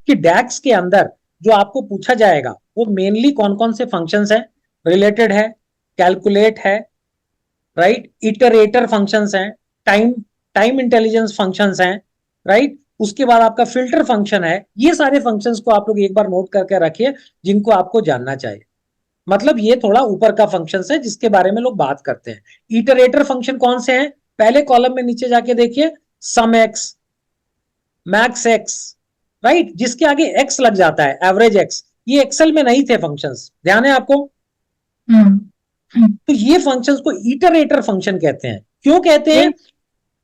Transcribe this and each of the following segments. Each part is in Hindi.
कि डैक्स के अंदर जो आपको पूछा जाएगा वो मेनली कौन कौन से फंक्शंस हैं, रिलेटेड है, कैलकुलेट है, राइट, इटरेटर फंक्शंस हैं, टाइम टाइम इंटेलिजेंस फंक्शंस हैं, राइट, उसके बाद आपका फिल्टर फंक्शन है। ये सारे फंक्शंस को आप लोग एक बार नोट करके रखिए जिनको आपको जानना चाहिए। मतलब ये थोड़ा ऊपर का फंक्शन है जिसके बारे में लोग बात करते हैं। इटरेटर फंक्शन कौन से हैं, पहले कॉलम में नीचे जाके देखिए, सम एक्स, मैक्स एक्स, राइट, जिसके आगे एक्स लग जाता है, एवरेज एक्स, ये एक्सेल में नहीं थे फंक्शंस, ध्यान है आपको। तो ये फंक्शंस को इटरेटर फंक्शन कहते हैं। क्यों कहते हैं,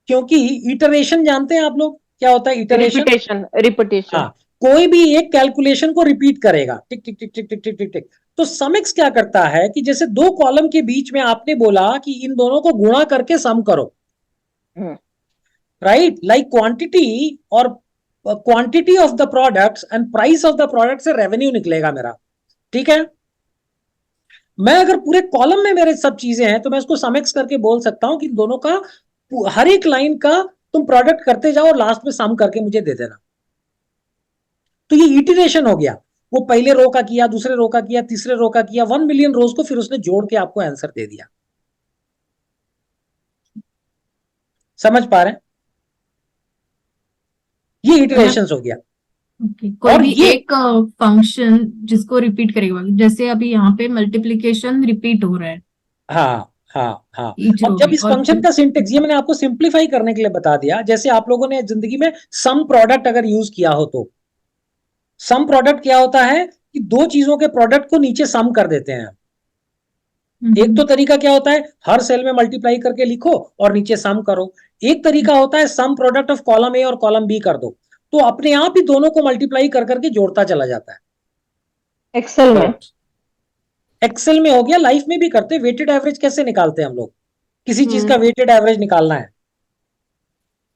क्योंकि इटरेशन जानते हैं आप लोग क्या होता है, इटरेशन, रिपीटेशन, रिपीटेशन। हाँ, कोई भी एक कैलकुलेशन को रिपीट करेगा, टिक टिक टिक टिक टिक टिक टिक टिक। तो सम एक्स क्या करता है कि जैसे दो कॉलम के बीच में आपने बोला कि इन दोनों को गुणा करके सम करो, राइट, लाइक क्वांटिटी और quantity of the products and price of the product से रेवेन्यू निकलेगा मेरा, ठीक है। मैं अगर पूरे कॉलम में मेरे सब चीजें हैं तो मैं इसको सम एक्स करके बोल सकता हूं कि दोनों का हर एक लाइन का तुम प्रोडक्ट करते जाओ और लास्ट में सम करके मुझे दे देना। तो ये इटरेशन हो गया, वो पहले रो का किया, दूसरे रो का किया, तीसरे रो का किया, 1 मिलियन रोज को फिर उसने जोड़ के आपको आंसर दे दिया। समझ पा रहे हैं, ये मतलब इटरेशन हो गया। कोई और भी ये एक फंक्शन जिसको रिपीट करेगा, जैसे अभी यहाँ पे मल्टीप्लिकेशन रिपीट हो रहा है हाँ हाँ हाँ। ईच अब रो जब में, इस और फंक्शन फिर का सिंटेक्स, ये मैंने आपको सिंप्लीफाई करने के लिए बता दिया, जैसे आप लोगों ने जिंदगी में सम प्रोडक्ट अगर यूज किया हो तो सम प्रोडक्ट क्या होता है कि दो चीजों के प्रोडक्ट को नीचे सम कर देते हैं। एक तो तरीका क्या होता है, हर सेल में मल्टीप्लाई करके लिखो और नीचे सम करो। एक तरीका होता है some product of column A और कॉलम बी कर दो, तो अपने आप ही दोनों को मल्टीप्लाई कर करके जोड़ता चला जाता है। एक्सेल में, एक्सेल में हो गया, लाइफ में भी करते। वेटेड एवरेज कैसे निकालते हैं हम लोग, किसी चीज का हम्म, वेटेड एवरेज निकालना है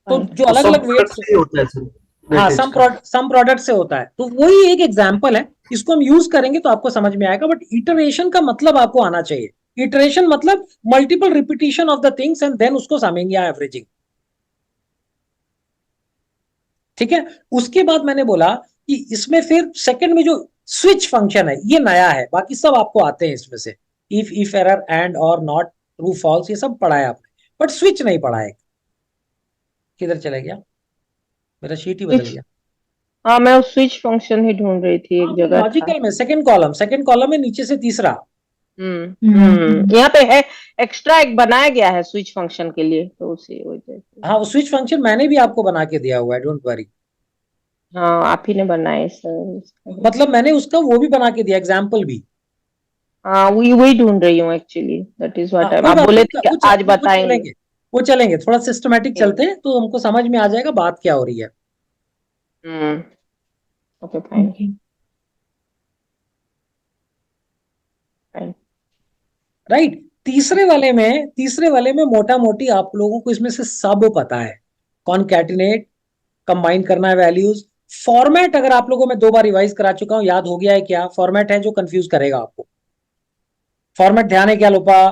तो जो तो अलग सब अलग प्रोडक्ट वेट्स, से ही होता है सर, हाँ, वेटेज का। सम प्रोडक्ट से होता है, तो वही एक एग्जांपल है। इसको हम यूज करेंगे तो आपको समझ में आएगा, बट इटरेशन का मतलब आपको आना चाहिए। इटरेशन मतलब multiple repetition of the things and then उसको समेंगे या एवरेजिंग, ठीक है। उसके बाद मैंने बोला कि इसमें फिर सेकंड में जो स्विच फंक्शन है ये नया है, बाकी सब आपको आते हैं इसमें से, इफ एरर, एंड, और, नॉट, ट्रू, फॉल्स, ये सब पढ़ा है आपने, बट स्विच नहीं पढ़ा है। किधर चला गया, मेरा शीट ही बदल स्विच। गया। हाँ, मैं उस स्विच फंक्शन ही ढूंढ रही थी, हाँ, एक वो जगह था। लॉजिकल में सेकंड कॉलम में नीचे से तीसरा। यहाँ पे है, एक्स्ट्रा एक बनाया गया है स्विच फंक्शन के लिए, तो उसी वजह से। हाँ, वो स्विच फंक्शन मैंने भी आपको बना के दिया हुआ है, डोंट वरी। हाँ, आप ही ने बनाए सर। मतलब मैंने उसका वो भी बना के दिया, एग्जाम्पल भी। हाँ, वही वही ढूंढ रही हूँ एक्चुअली, दैट इज हाँ, व्हाट कोई आप बात बोले नहीं, थे कि आज वो बताएंगे। चलेंगे, वो चलेंगे, थोड़ा सिस्टमेटिक चलते हैं तो हमको समझ में आ जाएगा बात क्या हो रही है। हम्म, ओके फाइन फाइन। राइट, तीसरे वाले में मोटा मोटी आप लोगों को इसमें से सब पता है। कॉनकैटिनेट, कंबाइन करना है वैल्यूज, फॉर्मेट अगर आप लोगों में 2 बार रिवाइज करा चुका हूं, याद हो गया है क्या फॉर्मेट है जो कंफ्यूज करेगा आपको। फॉर्मेट ध्यान है क्या लोपा,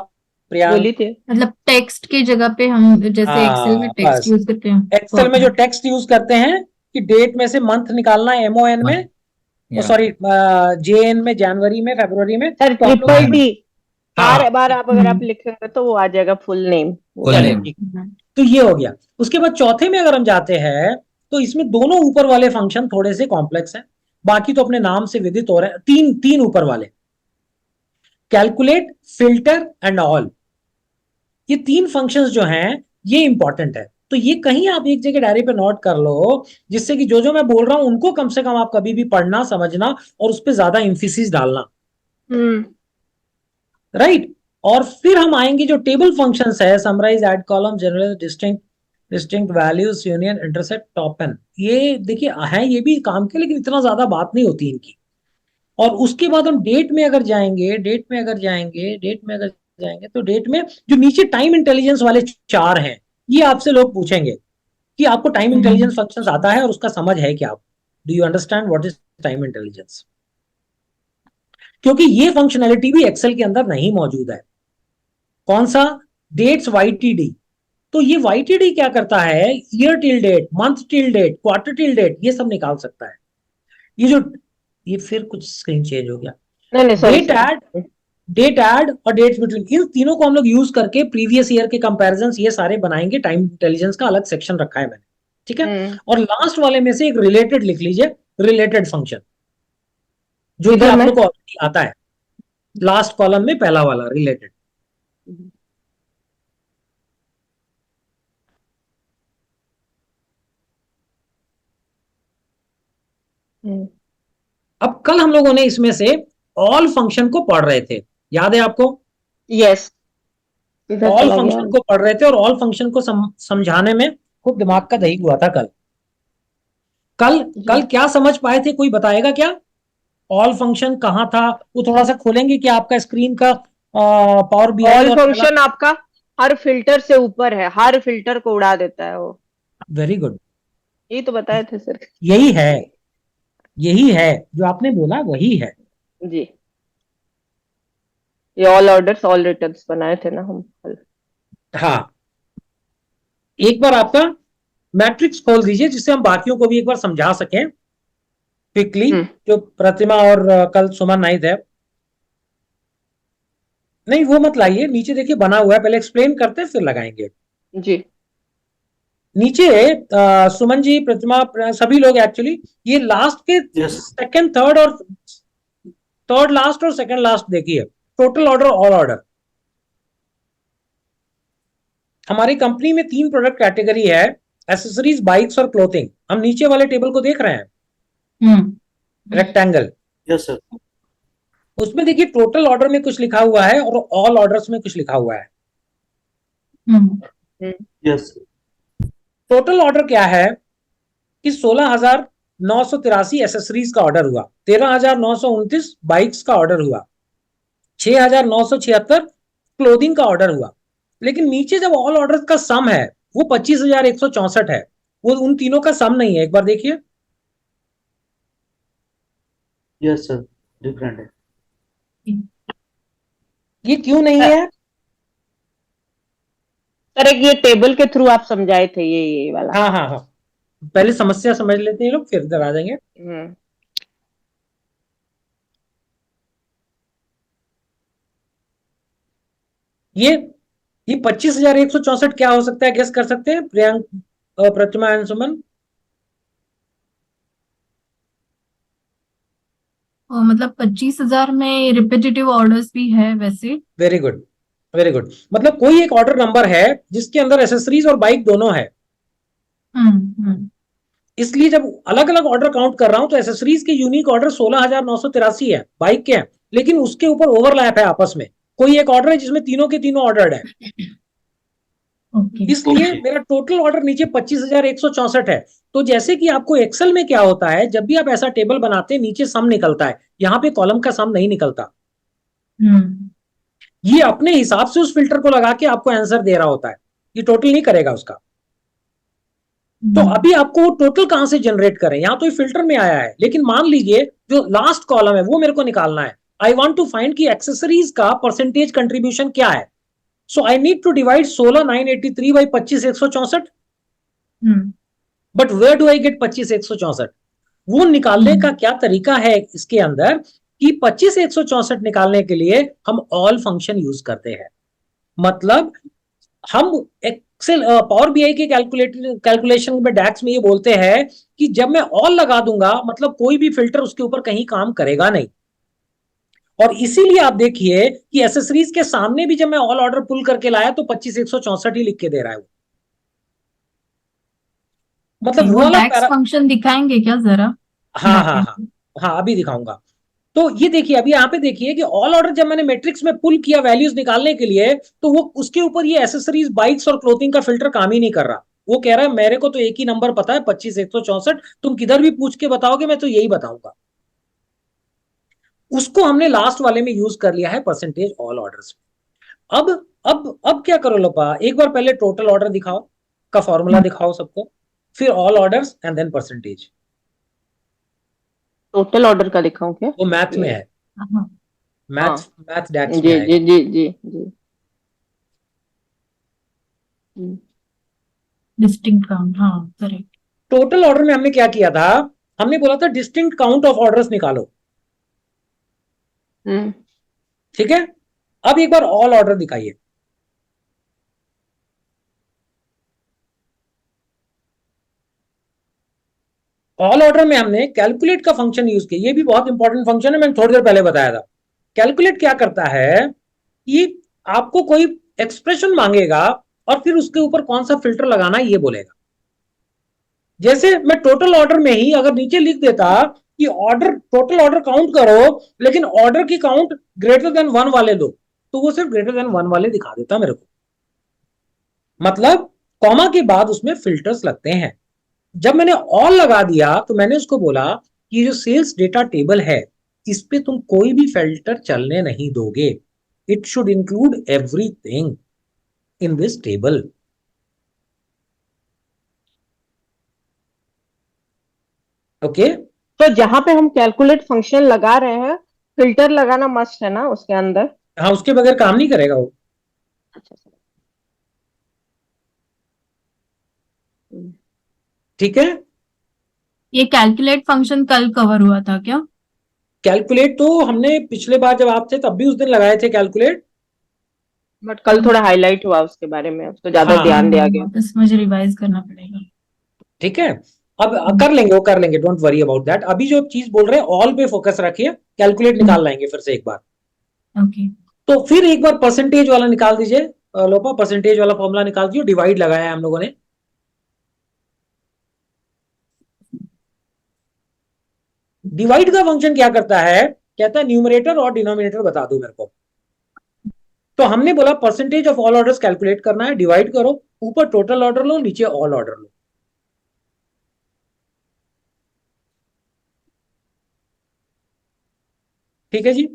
प्रियांक। बोली थी। मतलब टेक्स्ट की जगह पे हम जैसे एक्सेल में हाँ टेक्स्ट बस, यूज करते हैं एक्सेल में जो फॉर्मेट। टेक्स्ट यूज करते हैं कि डेट में से मंथ निकालना है MON में, सॉरी JN में, जनवरी में, फरवरी में, सर तो हम लोग ट्रिपल डी, बार हाँ बार आप अगर आप लिखेंगे तो वो आ जाएगा फुल नेम। चले ठीक। तो ये हो गया। उसके बाद चौथे में अगर हम जाते हैं तो इसमें दोनों ऊपर वाले फंक्शन थोड़े से कॉम्प्लेक्स हैं, बाकी तो अपने नाम से विदित हो रहे हैं। तीन तीन ऊपर वाले, कैलकुलेट, फिल्टर एंड ऑल, ये तीन फंक्शंस जो हैं ये इंपॉर्टेंट है। तो ये कहीं आप एक जगह डायरी पे नोट कर लो, जिससे कि जो मैं बोल रहा हूं उनको कम से कम आप कभी भी पढ़ना, समझना और उस पर ज्यादा इंफिसिस डालना, हम्म, राइट। और फिर हम आएंगे जो टेबल फंक्शंस है, summarise, add column, generalise, distinct, distinct values, union, intercept, top N, ये देखिए है ये भी काम के, लेकिन इतना ज्यादा बात नहीं होती इनकी। और उसके बाद हम डेट में अगर जाएंगे तो डेट में जो नीचे टाइम इंटेलिजेंस वाले चार हैं, ये आपसे लोग पूछेंगे कि आपको टाइम इंटेलिजेंस फंक्शंस आता है और उसका समझ है क्या, do you understand what is time intelligence, क्योंकि ये फंक्शनैलिटी भी एक्सेल के अंदर नहीं मौजूद है। कौन सा, डेट्स YTD। तो ये YTD क्या करता है, year till date, month till date, quarter till date, ये सब निकाल सकता है। ये फिर कुछ स्क्रीन चेंज हो गया। नहीं नहीं सॉरी डेट ऐड और डेट्स बिटवीन, इन तीनों को हम लोग यूज करके प्रीवियस ईयर के कंपैरिजन ये सारे बनाएंगे। टाइम इंटेलिजेंस का अलग सेक्शन रखा है मैंने, ठीक है। और लास्ट वाले में से एक रिलेटेड लिख लीजिए, रिलेटेड फंक्शन, जो कि इधर आप में लोग को ऑलरेडी आता है, लास्ट कॉलम में पहला वाला रिलेटेड। अब कल हम लोगों ने इसमें से ऑल फंक्शन को पढ़ रहे थे, याद है आपको? यस, इधर ऑल चला गया। फंक्शन को पढ़ रहे थे और ऑल फंक्शन को समझाने में खूब दिमाग का दही हुआ था कल। कल कल क्या समझ पाए थे, कोई बताएगा क्या? ऑल फंक्शन कहाँ था? वो थोड़ा सा खोलेंगे क्या आपका स्क्रीन का पावर बीआई? ऑल और फंक्शन आपका हर फिल्टर से ऊपर है, हर फिल्टर को उड़ा देता है वो। वेरी गुड, ये तो बताए थे सर। यही है, यही है जो आपने बोला, वही है जी, ये ऑल ऑर्डर्स ऑल रिटर्न्स बनाए थे ना हम कल। हाँ। एक बार आपका मैट्रिक्स खोल दीजिए, जिससे हम बाकियों को भी एक बार समझा सकें क्विकली, जो प्रतिमा और कल सुमन नाइट है। नहीं वो मत लाइए, नीचे देखिए बना हुआ है, पहले एक्सप्लेन करते हैं फिर लगाएंगे। जी नीचे सुमन जी, प्रतिमा, सभी लोग एक्चुअली ये लास्ट के सेकंड थर्ड लास्ट और सेकंड लास्ट देखिए, टोटल ऑर्डर ऑल ऑर्डर। हमारी कंपनी में 3 प्रोडक्ट कैटेगरी है, एसेसरीज, बाइक्स और क्लोथिंग। हम नीचे वाले टेबल को देख रहे हैं, रेक्टेंगल। Yes sir. उसमें देखिए टोटल ऑर्डर में कुछ लिखा हुआ है और ऑल ऑर्डर्स में कुछ लिखा हुआ है। यस, टोटल ऑर्डर क्या है कि 16,983 एसेसरीज का ऑर्डर हुआ, 13,929 बाइक्स का ऑर्डर हुआ, 6,976 क्लोथिंग का ऑर्डर हुआ। लेकिन नीचे जब ऑल ऑर्डर का सम है वो 25,164 है, वो उन तीनों का सम नहीं है। एक बार देखिए, यस सर, डिफरेंट है। ये क्यों नहीं है? सर, एक ये टेबल के थ्रू आप समझाए थे, ये वाला। हाँ हाँ हाँ, पहले समस्या समझ लेते हैं लोग, फिर इधर आ जाएंगे। ये 25,164 क्या हो सकता है, गेस कर सकते हैं प्रियांक, प्रतिमा एंड सुमन? मतलब 25,000 में रिपीटेटिव ऑर्डर्स भी है वैसे। Very good, very good. मतलब कोई एक ऑर्डर नंबर है जिसके अंदर एसेसरीज और बाइक दोनों है। इसलिए जब अलग अलग ऑर्डर काउंट कर रहा हूं तो एसेसरीज के यूनिक ऑर्डर 16,983 है, बाइक के हैं, लेकिन उसके ऊपर ओवरलैप है आपस में। कोई एक ऑर्डर है जिसमें तीनों के तीनों ऑर्डर है, इसलिए मेरा टोटल ऑर्डर नीचे 25,164 है। तो जैसे कि आपको एक्सेल में क्या होता है, जब भी आप ऐसा टेबल बनाते हैं नीचे सम निकलता है, यहाँ पे कॉलम का सम नहीं निकलता। ये अपने हिसाब से उस फिल्टर को लगा के आपको आंसर दे रहा होता है, ये टोटल नहीं करेगा उसका। तो अभी आपको टोटल कहां से जनरेट करें, यहां तो ये फिल्टर में आया है, लेकिन मान लीजिए जो लास्ट कॉलम है वो मेरे को निकालना है। आई वांट टू फाइंड कि एक्सेसरीज का परसेंटेज कंट्रीब्यूशन क्या है। So I need to divide 16,983 by 25,164। But where do I get 25,164? वो निकालने का क्या तरीका है इसके अंदर कि 25,164 निकालने के लिए हम ऑल फंक्शन यूज करते हैं। मतलब हम एक्सेल पावर बीआई के कैलकुलेशन में, डैक्स में ये बोलते हैं कि जब मैं ऑल लगा दूंगा मतलब कोई भी फिल्टर उसके ऊपर कहीं काम करेगा नहीं। और इसीलिए आप देखिए कि एसेसरीज के सामने भी जब मैं ऑल ऑर्डर पुल करके लाया तो 25,164 ही लिख के दे रहा है वो। मतलब वो डैक्स फंक्शन दिखाएंगे क्या जरा? हाँ हाँ हाँ हाँ, अभी दिखाऊंगा। तो ये देखिए, अभी यहाँ पे देखिए कि ऑल ऑर्डर जब मैंने मैट्रिक्स में पुल किया वैल्यूज निकालने के लिए, तो वो उसके ऊपर ये एसेसरीज, बाइक्स और क्लोथिंग का फिल्टर काम ही नहीं कर रहा। वो कह रहा है मेरे को तो एक ही नंबर पता है 25,164, तुम किधर भी पूछ के बताओगे मैं तो यही बताऊंगा। उसको हमने लास्ट वाले में यूज कर लिया है परसेंटेज ऑल ऑर्डर्स में। अब क्या करो लोपा, एक बार पहले टोटल ऑर्डर दिखाओ का फॉर्मूला दिखाओ सबको, फिर all orders and then percentage. Total order का दिखाऊं क्या? वो मैथ में है, मैथ डैक्स में जी आएगा। जी जी जी जी। डिस्टिंक्ट काउंट, हाँ करेक्ट। टोटल ऑर्डर में हमने क्या किया था हमने बोला था डिस्टिंक्ट काउंट ऑफ ऑर्डर्स निकालो, ठीक है। अब एक बार ऑल ऑर्डर दिखाइए। ऑल ऑर्डर में हमने कैलकुलेट का फंक्शन यूज किया, ये भी बहुत इंपॉर्टेंट फंक्शन है, मैंने थोड़ी देर पहले बताया था। कैलकुलेट क्या करता है कि आपको कोई एक्सप्रेशन मांगेगा और फिर उसके ऊपर कौन सा फिल्टर लगाना है ये बोलेगा। जैसे मैं टोटल ऑर्डर में ही अगर नीचे लिख देता कि ऑर्डर, टोटल ऑर्डर काउंट करो लेकिन ऑर्डर की काउंट ग्रेटर देन 1 वाले दो, तो वो सिर्फ ग्रेटर देन 1 वाले दिखा देता मेरे को। मतलब कॉमा के बाद उसमें फिल्टर्स लगते हैं। जब मैंने ऑल लगा दिया तो मैंने उसको बोला कि जो सेल्स डेटा टेबल है इस पे तुम कोई भी फिल्टर चलने नहीं दोगे, it should include everything in this table. Okay, तो जहां पे हम कैलकुलेट फंक्शन लगा रहे हैं, फिल्टर लगाना मस्ट है ना उसके अंदर? हाँ, उसके बगैर काम नहीं करेगा वो। अच्छा। ठीक है, ये कैलकुलेट फंक्शन कल कवर हुआ था क्या? कैलकुलेट तो हमने पिछले बार जब आप थे तब भी उस दिन लगाए थे कैलकुलेट। बट कल थोड़ा हाईलाइट हुआ उसके बारे में, उसको ज्यादा हाँ, ध्यान दिया गया। बस मुझे रिवाइज करना पड़ेगा। ठीक है, अब कर लेंगे, वो कर लेंगे, डोंट वरी अबाउट दैट। अभी जो चीज बोल रहे हैं ऑल पे फोकस रखिए, कैलकुलेट निकाल लाएंगे फिर से एक बार। ओके। तो फिर एक बार परसेंटेज वाला निकाल दीजिए। लोपा, परसेंटेज वाला फॉर्मूला निकाल दीजिए, डिवाइड लगाया है हम लोगों ने। डिवाइड का फंक्शन क्या करता है, कहता है न्यूमरेटर और डिनोमिनेटर बता दो मेरे को। तो हमने बोला percentage of all orders calculate करना है, डिवाइड करो, ऊपर टोटल ऑर्डर लो, नीचे ऑल ऑर्डर लो। ठीक है जी।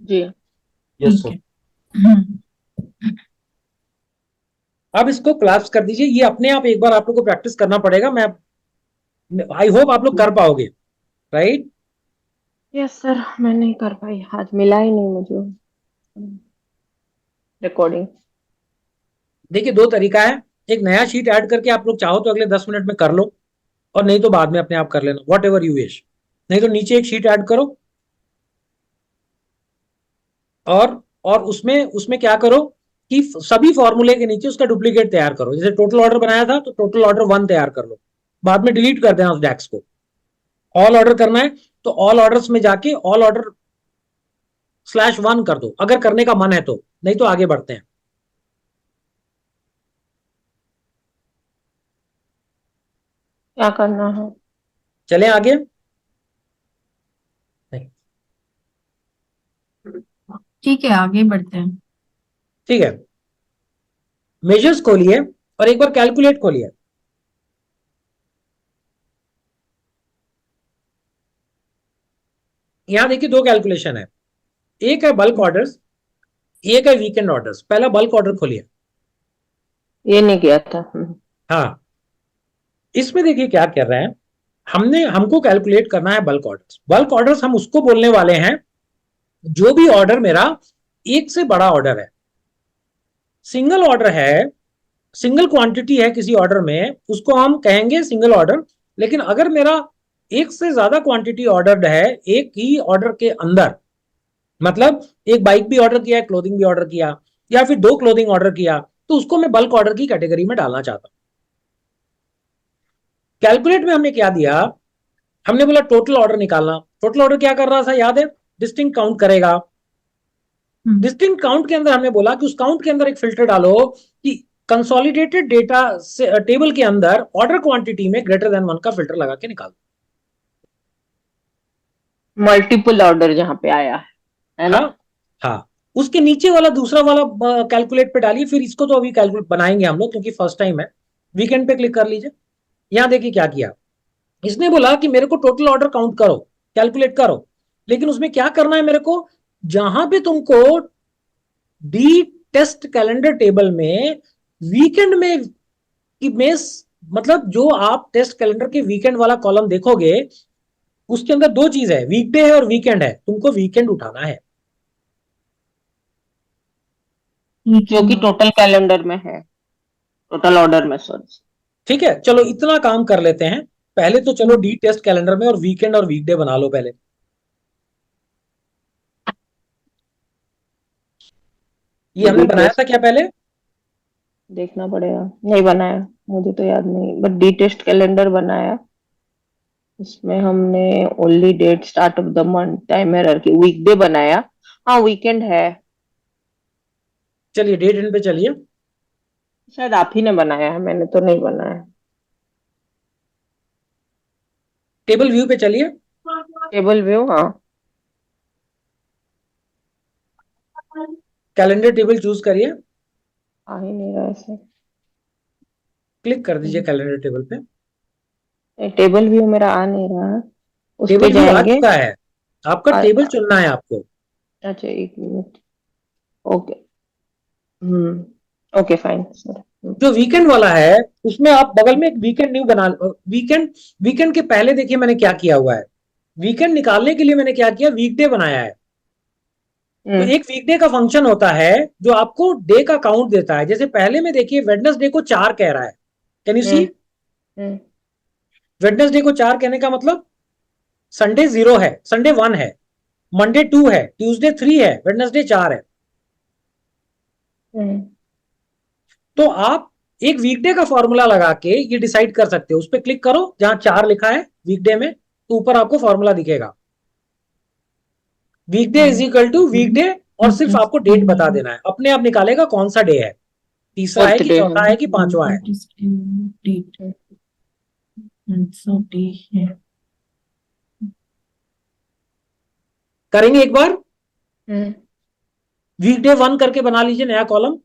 जी। Yes, ठीक sir. है। हम्म। अब इसको क्लास कर दीजिए, ये अपने आप एक बार आप लोग को प्रैक्टिस करना पड़ेगा। मैं आई होप आप लोग कर पाओगे, राइट? यस सर, मैं नहीं कर पाई, आज मिला ही नहीं मुझे रिकॉर्डिंग। देखिए, दो तरीका है। एक नया शीट ऐड करके आप लोग चाहो तो अगले 10 मिनट में कर लो, और नहीं तो बाद में अपने आप कर लेना, वॉट एवर यू विश। नहीं तो नीचे एक शीट ऐड करो और उसमें उसमें क्या करो कि सभी फॉर्मूले के नीचे उसका डुप्लीकेट तैयार करो। जैसे टोटल ऑर्डर बनाया था तो टोटल ऑर्डर 1 तैयार कर लो, बाद में डिलीट कर देना उस डैक्स को। ऑल ऑर्डर करना है तो ऑल ऑर्डर्स में जाके ऑल ऑर्डर /1 कर दो, अगर करने का मन है तो, नहीं तो आगे बढ़ते हैं। क्या करना है? चलें आगे। नहीं, ठीक है, आगे बढ़ते हैं। ठीक है, मेजर्स खोलिए और एक बार कैलकुलेट खोलिए। यहां देखिए दो कैलकुलेशन है, एक है बल्क ऑर्डर्स, एक है वीकेंड ऑर्डर्स। पहला बल्क ऑर्डर खोलिए। ये नहीं किया था। हाँ, इसमें देखिए क्या कर रहे हैं, हमको कैलकुलेट करना है बल्क ऑर्डर्स। बल्क ऑर्डर्स हम उसको बोलने वाले हैं जो भी ऑर्डर मेरा एक से बड़ा ऑर्डर है। सिंगल ऑर्डर है, सिंगल क्वांटिटी है किसी ऑर्डर में, उसको हम कहेंगे सिंगल ऑर्डर। लेकिन अगर मेरा एक से ज्यादा क्वांटिटी ऑर्डर्ड है एक ही ऑर्डर के अंदर, मतलब एक बाइक भी ऑर्डर किया है, क्लोथिंग भी ऑर्डर किया, या फिर 2 क्लोथिंग ऑर्डर किया, तो उसको मैं बल्क ऑर्डर की कैटेगरी में डालना चाहता हूं। कैलकुलेट में हमने क्या दिया, हमने बोला टोटल ऑर्डर निकालना। टोटल ऑर्डर क्या कर रहा था याद है, डिस्टिंक्ट काउंट करेगा। डिस्टिंक्ट काउंट के अंदर हमने बोला कि उस काउंट के अंदर एक फिल्टर डालो कि कंसोलिडेटेड डेटा से टेबल के अंदर ऑर्डर क्वांटिटी में ग्रेटर देन 1 का फिल्टर लगा के निकाल। मल्टीपल ऑर्डर जहाँ पे आया है ना? हाँ, हाँ, उसके नीचे वाला दूसरा वाला कैलकुलेट पे डालिए। फिर इसको तो अभी कैलकुलेट बनाएंगे हम लोग क्योंकि फर्स्ट टाइम है। वीकेंड पे क्लिक कर लीजिए। यहां देखिए क्या किया, इसने बोला कि मेरे को टोटल ऑर्डर काउंट करो, कैलकुलेट करो, लेकिन उसमें क्या करना है मेरे को, जहां पे तुमको डी टेस्ट कैलेंडर टेबल में वीकेंड में मतलब जो आप टेस्ट कैलेंडर के वीकेंड वाला कॉलम देखोगे उसके अंदर दो चीज है, वीकडे है और वीकेंड है, तुमको वीकेंड उठाना है। जो कि टोटल कैलेंडर में है, टोटल ऑर्डर में, सॉरी। ठीक है, चलो इतना काम कर लेते हैं। पहले तो चलो डी टेस्ट कैलेंडर में और वीकेंड और वीकडे बना लो पहले। ये हमने डी बनाया था टेस्ट क्या पहले? देखना पड़ेगा, नहीं बनाया, मुझे तो याद नहीं, बट डी टेस्ट कैलेंडर बनाया। इसमें हमने only date start of the month time error की वीकडे बनाया। हाँ वीकेंड है, चलिए डेट एंड पे चलिए। शायद आप ही ने बनाया है, मैंने तो नहीं बनाया। टेबल व्यू पे चलिए। टेबल व्यू, हाँ। कैलेंडर टेबल चूज करिए, आ ही नहीं रहा ऐसे। क्लिक कर दीजिए कैलेंडर टेबल पे। टेबल व्यू मेरा आ नहीं रहा है, उस पे टेबल व्यू आ जाएंगे। चुका है, आपका आ, टेबल चुनना है आपको। अच्छा एक minute, okay. Okay fine sir. जो वीकेंड वाला है उसमें आप बगल में एक वीकेंड न्यू बना वीकेंड। वीकेंड के पहले देखिए मैंने क्या किया हुआ है, वीकेंड निकालने के लिए मैंने क्या किया, वीकडे बनाया है। तो एक वीकडे का फंक्शन होता है जो आपको डे का काउंट देता है। जैसे पहले में देखिए वेडनेसडे को 4 कह रहा है, can you see? Hmm Wednesday को 4 कहने का मतलब संडे 0 है, संडे 1 है, मंडे 2 है, ट्यूसडे 3 है, वेडनेसडे 4 है। हम्म तो आप एक वीकडे का फॉर्मूला लगा के ये डिसाइड कर सकते हो। उस पर क्लिक करो जहां 4 लिखा है वीकडे में, तो ऊपर आपको फॉर्मूला दिखेगा, वीकडे इज इक्वल टू वीकडे, और सिर्फ आपको डेट बता देना है, अपने आप निकालेगा कौन सा डे है, तीसरा है कि बर्थडे चौथा है कि पांचवा है। डेट डे है। करेंगे एक बार, हम्म वीकडे 1 करके बना लीजिए नया कॉलम।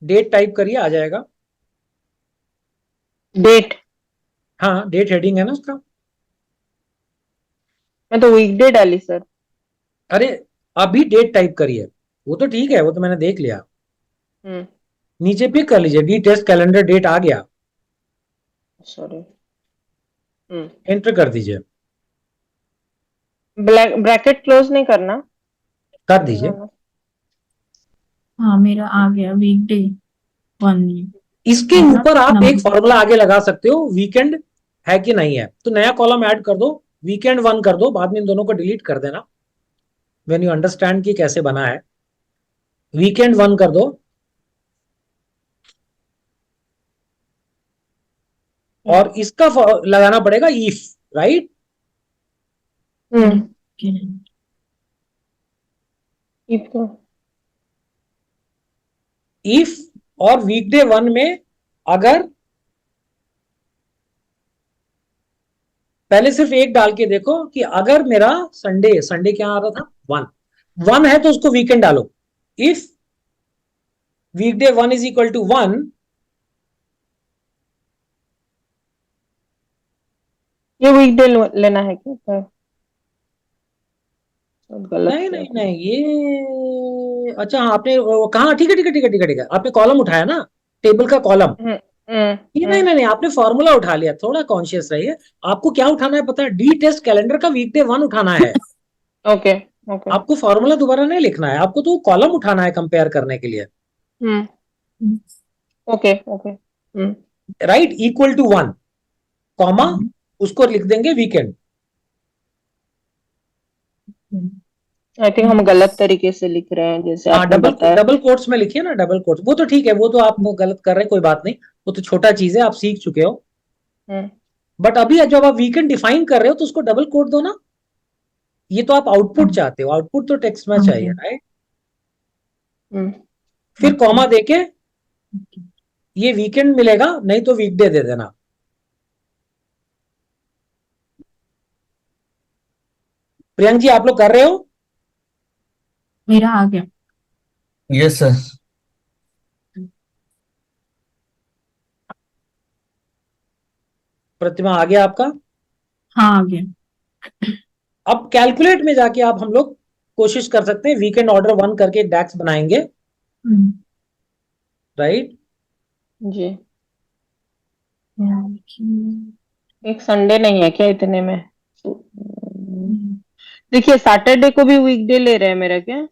डेट टाइप करिए, आ जाएगा। डेट, हाँ डेट हेडिंग है ना उसका। मैं तो वीकडे डाली सर। अरे अभी डेट टाइप करिए, वो तो ठीक है, वो तो मैंने देख लिया। हम्म नीचे पिक कर लीजिए, डी टेस्ट कैलेंडर डेट आ गया, सॉरी। एंटर कर दीजिए। ब्रैकेट क्लोज नहीं करना, कर नहीं दीजिए। होना। हाँ मेरा आ गया वीकडे 1 इसके है ना ऊपर आप एक नंबर। फॉर्मूला आगे लगा सकते हो, वीकेंड है कि नहीं है, तो नया कॉलम ऐड कर दो, वीकेंड 1 कर दो, बाद में इन दोनों को डिलीट कर देना व्हेन यू अंडरस्टैंड कि कैसे बना है। वीकेंड 1 कर दो, और इसका लगाना पड़ेगा इफ, राइट? इसको इफ और वीकडे 1 में अगर, पहले सिर्फ एक डाल के देखो कि अगर मेरा संडे, संडे क्या आ रहा था, 1 है, तो उसको वीकेंड डालो। If weekday 1 is equal to 1, ये वीकडे लेना है क्या सर? सब गलत नहीं किया नहीं था। नहीं, ये अच्छा हाँ, आपने कहा, ठीक है ठीक है ठीक है ठीक है ठीक है, आपने कॉलम उठाया ना, टेबल का कॉलम। ये नहीं नहीं नहीं, आपने फॉर्मूला उठा लिया, थोड़ा कॉन्शियस रहिए। आपको क्या उठाना है पता है, डी टेस्ट कैलेंडर का वीकडे 1 उठाना है। Okay okay. आपको फॉर्मूला दोबारा नहीं लिखना है, आपको तो कॉलम उठाना है कंपेयर करने के लिए। Hmm okay okay. Right, equal to 1, comma, उसको लिख देंगे वीकेंड। आई थिंक हम गलत तरीके से लिख रहे हैं, जैसे हाँ आपने डबल बताया। डबल कोट्स में लिखिए ना, डबल कोट्स, वो तो ठीक है, वो तो आप गलत कर रहे हैं, कोई बात नहीं, वो तो छोटा चीज है, आप सीख चुके हो। हम्म बट अभी जब आप वीकेंड डिफाइन कर रहे हो तो उसको डबल कोट दो ना, ये तो आप आउटपुट चाहते हो, आउटपुट तो टेक्स्ट में चाहिए, राइट? हम्म फिर कॉमा देके ये वीकेंड मिलेगा, नहीं तो वीकडे दे देना। प्रियंक जी आप लोग कर रहे हो? मेरा आ गया। Yes sir. प्रतिमा आ गया आपका? हाँ आ गया। अब कैलकुलेट में जाके आप हम लोग कोशिश कर सकते हैं, वीकेंड ऑर्डर 1 करके एक डैक्स बनाएंगे, राइट। जी। एक संडे नहीं है क्या इतने में? देखिए सैटरडे को भी वीकडे ले रहे हैं मेरा क्या?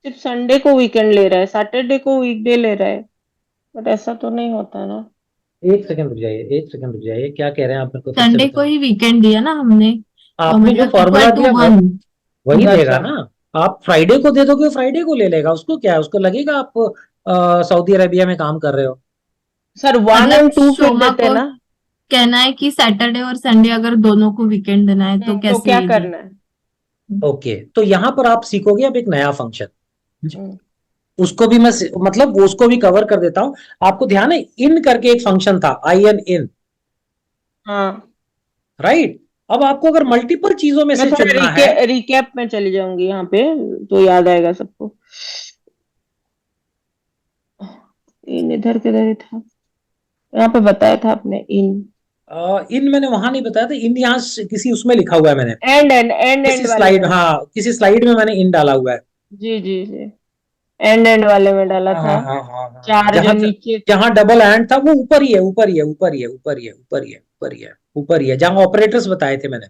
सिर्फ संडे को वीकेंड ले रहा है, सैटरडे को वीकडे ले रहा है, बट ऐसा तो नहीं होता ना। एक सेकंड रुक जाइए, एक सेकंड रुक जाइए, क्या कह रहे हैं आप मेरे को फिर से संडे को बताइए। ही वीकेंड दिया ना हमने, तो आपने जो मतलब फॉर्मूला इक्वल टू दिया 1। वही देगा अच्छा। ना। आप फ्राइडे को दे दोगे, फ्राइडे को ले लेगा, उसको क्या है, उसको लगेगा आप सऊदी अरेबिया में काम कर रहे हो। सर 1 मतलब एंड 2 फिर शोमा देते को ना, कहना है कि सैटरडे और संडे अगर दोनों को वीकेंड देना है तो तो कैसे क्या दे? करना है? ओके, तो यहाँ पर आप सीखोगे अब एक नया फंक्शन, हम्म, उसको भी मैं मतलब उसको भी कवर कर देता हूं। आपको ध्यान है, इन करके एक फंक्शन था, आई एन इन, हाँ। राइट। अब आपको अगर मल्टीपल चीजों में मैं से थोड़ा चुनना है, रिकैप में चली जाऊंगी यहाँ पे, तो याद आएगा सबको। इन इधर किधर ही था, यहाँ पे बताया था आपने इन। इन मैंने वहां नहीं बताया था, इन यहाँ किसी उसमें लिखा हुआ है मैंने, एंड किसी वाले स्लाइड, में। हाँ किसी स्लाइड में मैंने इन डाला हुआ है। जी जी जी, एंड वाले में डाला हाँ था। हाँ हाँ हाँ हाँ, चार जो जहां नीचे थे। जहां डबल एंड था वो ऊपर ही है, ऊपर ही है, ऊपर ही है, ऊपर ही है, ऊपर ही है, ऊपर ही है, ऊपर ही है, जहां ऑपरेटर्स बताए थे मैंने।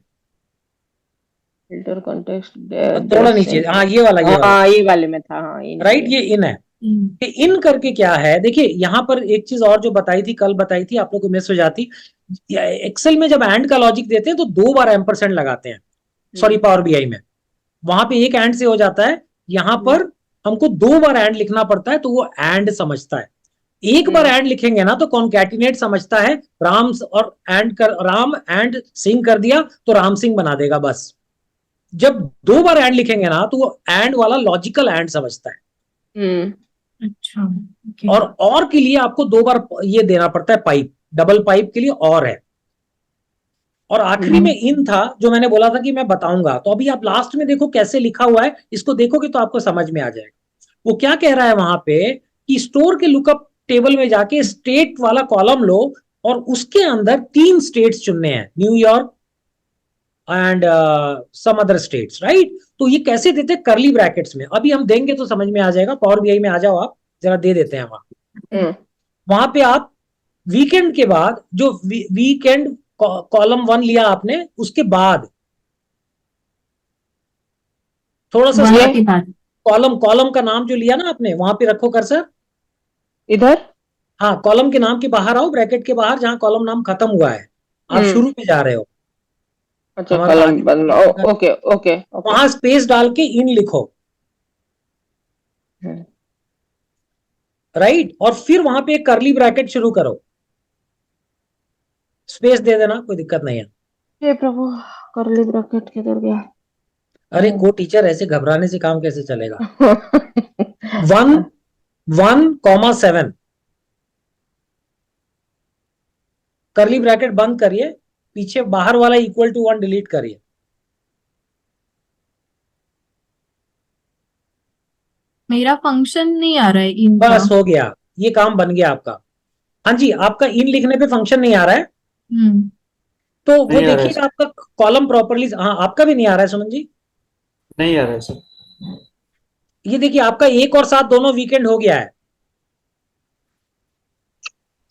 फिल्टर कॉन्टेक्स्ट थोड़ा नीचे, हाँ ये वाला, ये वाला, हाँ ये वाले में था, हाँ इन राइट, पे। ये इन है। ये इन करके क्या है, देखिए यहाँ पर एक चीज और जो बताई थी, कल बताई थी, आप लोग को मिस हो जाती। एक्सेल में जब एंड का लॉजिक देते हैं तो 2 बार एम्परसेंड लगाते हैं, सॉरी पावर बीआई में, वहां पे एक एंड से हो जाता है, यहाँ पर हमको 2 बार एंड लिखना पड़ता है, तो वो एंड समझता है। एक बार एंड लिखेंगे ना तो कॉन्कैटिनेट समझता है, राम और एंड कर, राम एंड सिंह कर दिया तो राम सिंह बना देगा बस। जब 2 बार एंड लिखेंगे ना तो वो एंड वाला लॉजिकल एंड समझता है। अच्छा, ओके। और के लिए आपको 2 बार ये देना पड़ता है पाइप, डबल पाइप के लिए और है। और आखिरी में इन था जो मैंने बोला था कि मैं बताऊंगा, तो अभी आप लास्ट में देखो कैसे लिखा हुआ है, इसको देखोगे तो आपको समझ में आ जाएगा। वो क्या कह रहा है वहां पे कि स्टोर के लुकअप टेबल में जाके स्टेट वाला कॉलम लो और उसके अंदर 3 स्टेट्स चुनने हैं, New York and some other states, right. तो ये कैसे देते हैं, करली ब्रैकेट्स में, अभी हम देंगे तो समझ में आ जाएगा। पावर बीआई में आ जाओ आप, जरा दे देते हैं वहां पे आप वीकेंड के बाद जो वीकेंड कॉलम 1 लिया आपने, उसके बाद थोड़ा सा वाला के बाद कॉलम, कॉलम का नाम जो लिया ना आपने, वहां पे रखो कर्सर, इधर। हाँ कॉलम के नाम के बाहर आओ, ब्रैकेट के बाहर जहां कॉलम नाम खत्म हुआ है, आप शुरू में जा रहे हो, अच्छा हमारा कॉलम आगे बंद, ओके ओके ओके। वहां स्पेस डाल के इन लिखो, राइट। और फिर वहां पे एक करली ब्रैकेट शुरू करो, स्पेस दे देना, कोई दिक्कत नहीं है। हे प्रभु, करली ब्रैकेट किधर गया? अरे को टीचर, ऐसे घबराने से काम कैसे चलेगा। 1,1,7 करली ब्रैकेट बंद करिए, पीछे बाहर वाला इक्वल टू 1 डिलीट करिए। मेरा फंक्शन नहीं आ रहा है इनका। बस हो गया, ये काम बन गया आपका। हाँ जी, आपका इन लिखने पे फंक्शन नहीं आ रहा है, तो वो नहीं आ रहा है देखिएगा आपका कॉलम प्रॉपरली, हाँ आपका भी नहीं आ रहा है सुमन जी। नहीं आ रहा है सर। ये देखिए आपका 1 और 7 दोनों वीकेंड हो गया है,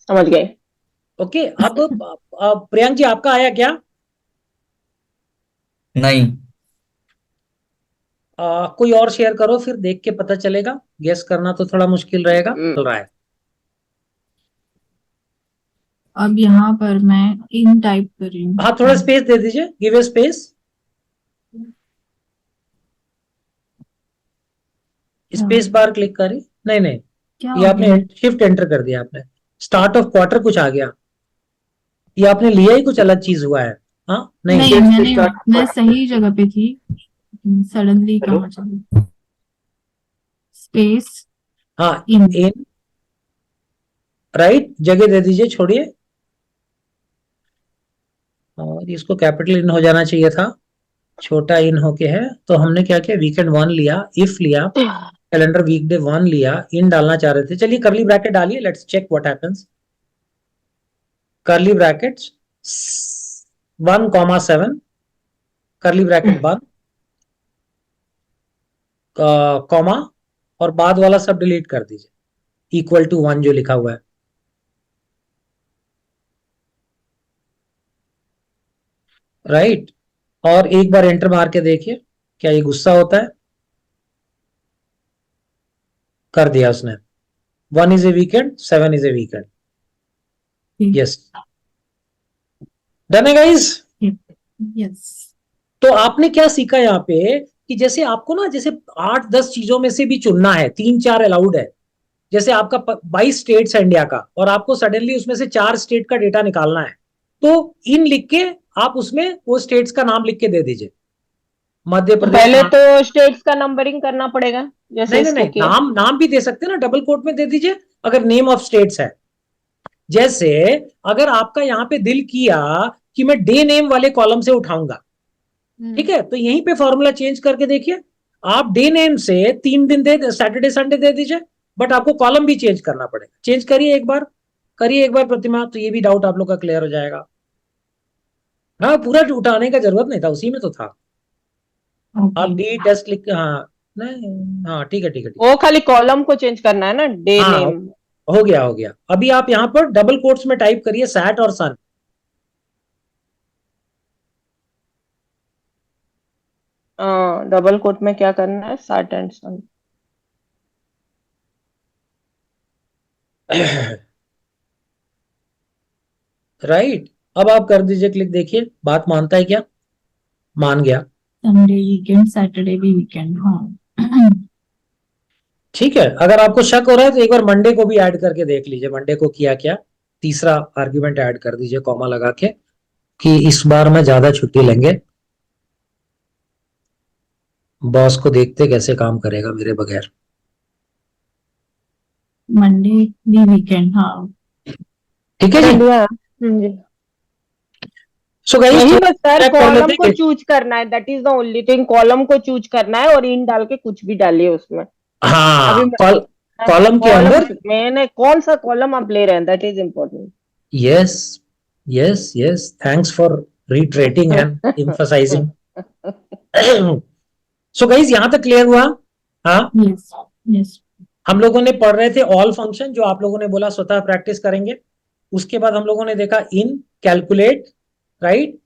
समझ गए। ओके। अब प्रियंक जी आपका आया क्या? नहीं। कोई और शेयर करो, फिर देख के पता चलेगा, गेस करना तो थोड़ा मुश्किल रहेगा, चल रहा है। अब यहाँ पर मैं इन टाइप कर रही हूँ। हाँ थोड़ा स्पेस दे दीजिए, give a space, space bar click करिए, नहीं नहीं, क्या ये हो आपने गया? शिफ्ट एंटर कर दिया आपने, स्टार्ट ऑफ क्वार्टर कुछ आ गया, ये आपने लिया ही कुछ अलग चीज हुआ है। हाँ नहीं, नहीं, मैं सही जगह पे थी, सडनली हेलो, कहाँ चली? स्पेस हाँ इन। इन, राइट, जगह दे दीजिए, छोड़िए, और इसको कैपिटल इन हो जाना चाहिए था, छोटा इन होके है। तो हमने क्या किया, वीकेंड 1 लिया, इफ लिया, कैलेंडर वीकडे 1 लिया, इन डालना चाह रहे थे, चलिए करली ब्रैकेट डालिए, let's check what happens. Curly brackets 1,7 curly bracket बंद, कॉमा और बाद वाला सब डिलीट कर दीजिए, इक्वल टू 1 जो लिखा हुआ है, राइट। और एक बार एंटर मार के देखिए क्या ये गुस्सा होता है। कर दिया उसने। 1 is a weekend, 7 is a weekend. Yes, done है गाइस। यस। तो आपने क्या सीखा यहाँ पे कि जैसे आपको ना जैसे 8-10 चीजों में से भी चुनना है, 3-4 अलाउड है। जैसे आपका 22 स्टेट्स है इंडिया का और आपको सडनली उसमें से 4 स्टेट का डेटा निकालना है, तो इन लिख के आप उसमें वो स्टेट्स का नाम लिख के दे दीजिए। मध्य तो प्रदेश, पहले तो स्टेट्स का नंबरिंग करना पड़ेगा जैसे नहीं नहीं इसको नहीं, किया। नाम भी दे सकते हैं ना, डबल कोट में दे दीजिए अगर नेम ऑफ स्टेट्स है। जैसे अगर आपका यहाँ पे दिल किया कि मैं डे नेम वाले कॉलम से उठाऊंगा, ठीक है, तो यहीं पे फॉर्मूला चेंज करके देखिए। आप डे नेम से 3 दिन दे, सैटरडे संडे दे दीजिए, बट आपको कॉलम भी चेंज करना पड़ेगा। चेंज करिए एक बार, करिए एक बार प्रतिमा, तो ये भी डाउट आप लोग का क्लियर हो जाएगा। हाँ, पूरा उठाने का जरूरत नहीं था, उसी में तो था। आप डी टेस्ट लिख, हाँ नहीं, हाँ ठीक है ठीक है ठीक वो खाली कॉलम को चेंज करना है ना, डे है। हाँ, नेम। हो गया हो गया। अभी आप यहाँ पर डबल कोट्स में टाइप करिए सैट और सन। डबल कोट में क्या करना है, सैट एंड सन। राइट, अब आप कर दीजिए क्लिक, देखिए बात मानता है क्या। मान गया। संडे वीकेंड, सैटरडे भी वीकेंड। हाँ। ठीक है, अगर आपको शक हो रहा है तो एक बार मंडे को भी ऐड करके देख लीजिए, मंडे को किया क्या। तीसरा आर्ग्यूमेंट ऐड कर दीजिए कॉमा लगा के कि इस बार मैं ज्यादा छुट्टी लेंगे, बॉस को देखते कैसे काम करेगा मेरे बगैर। मंडे भी वीकेंड। हाँ। ठीक है जी। लिया। जी। सो गाइस वही बस सर, चेक कर कॉलम लेते को हैं। चूज करना है, that is the only thing. Column को चूज करना है और इन डाल के कुछ भी डालिए उसमें। अभी हाँ, कॉलम के कॉलम अंदर। मैंने कौन सा कॉलम आप ले रहे हैं, that is important. Yes yes yes, thanks for retreating and emphasising. So guys यहाँ तक क्लियर हुआ। हाँ, यस। यस। हम लोगों ने पढ़ रहे थे ऑल फंक्शन, जो आप लोगों ने बोला स्वतः प्रैक्टिस करेंगे। उसके बाद हम लोगों ने देखा इन, कैलकुलेट, राइट,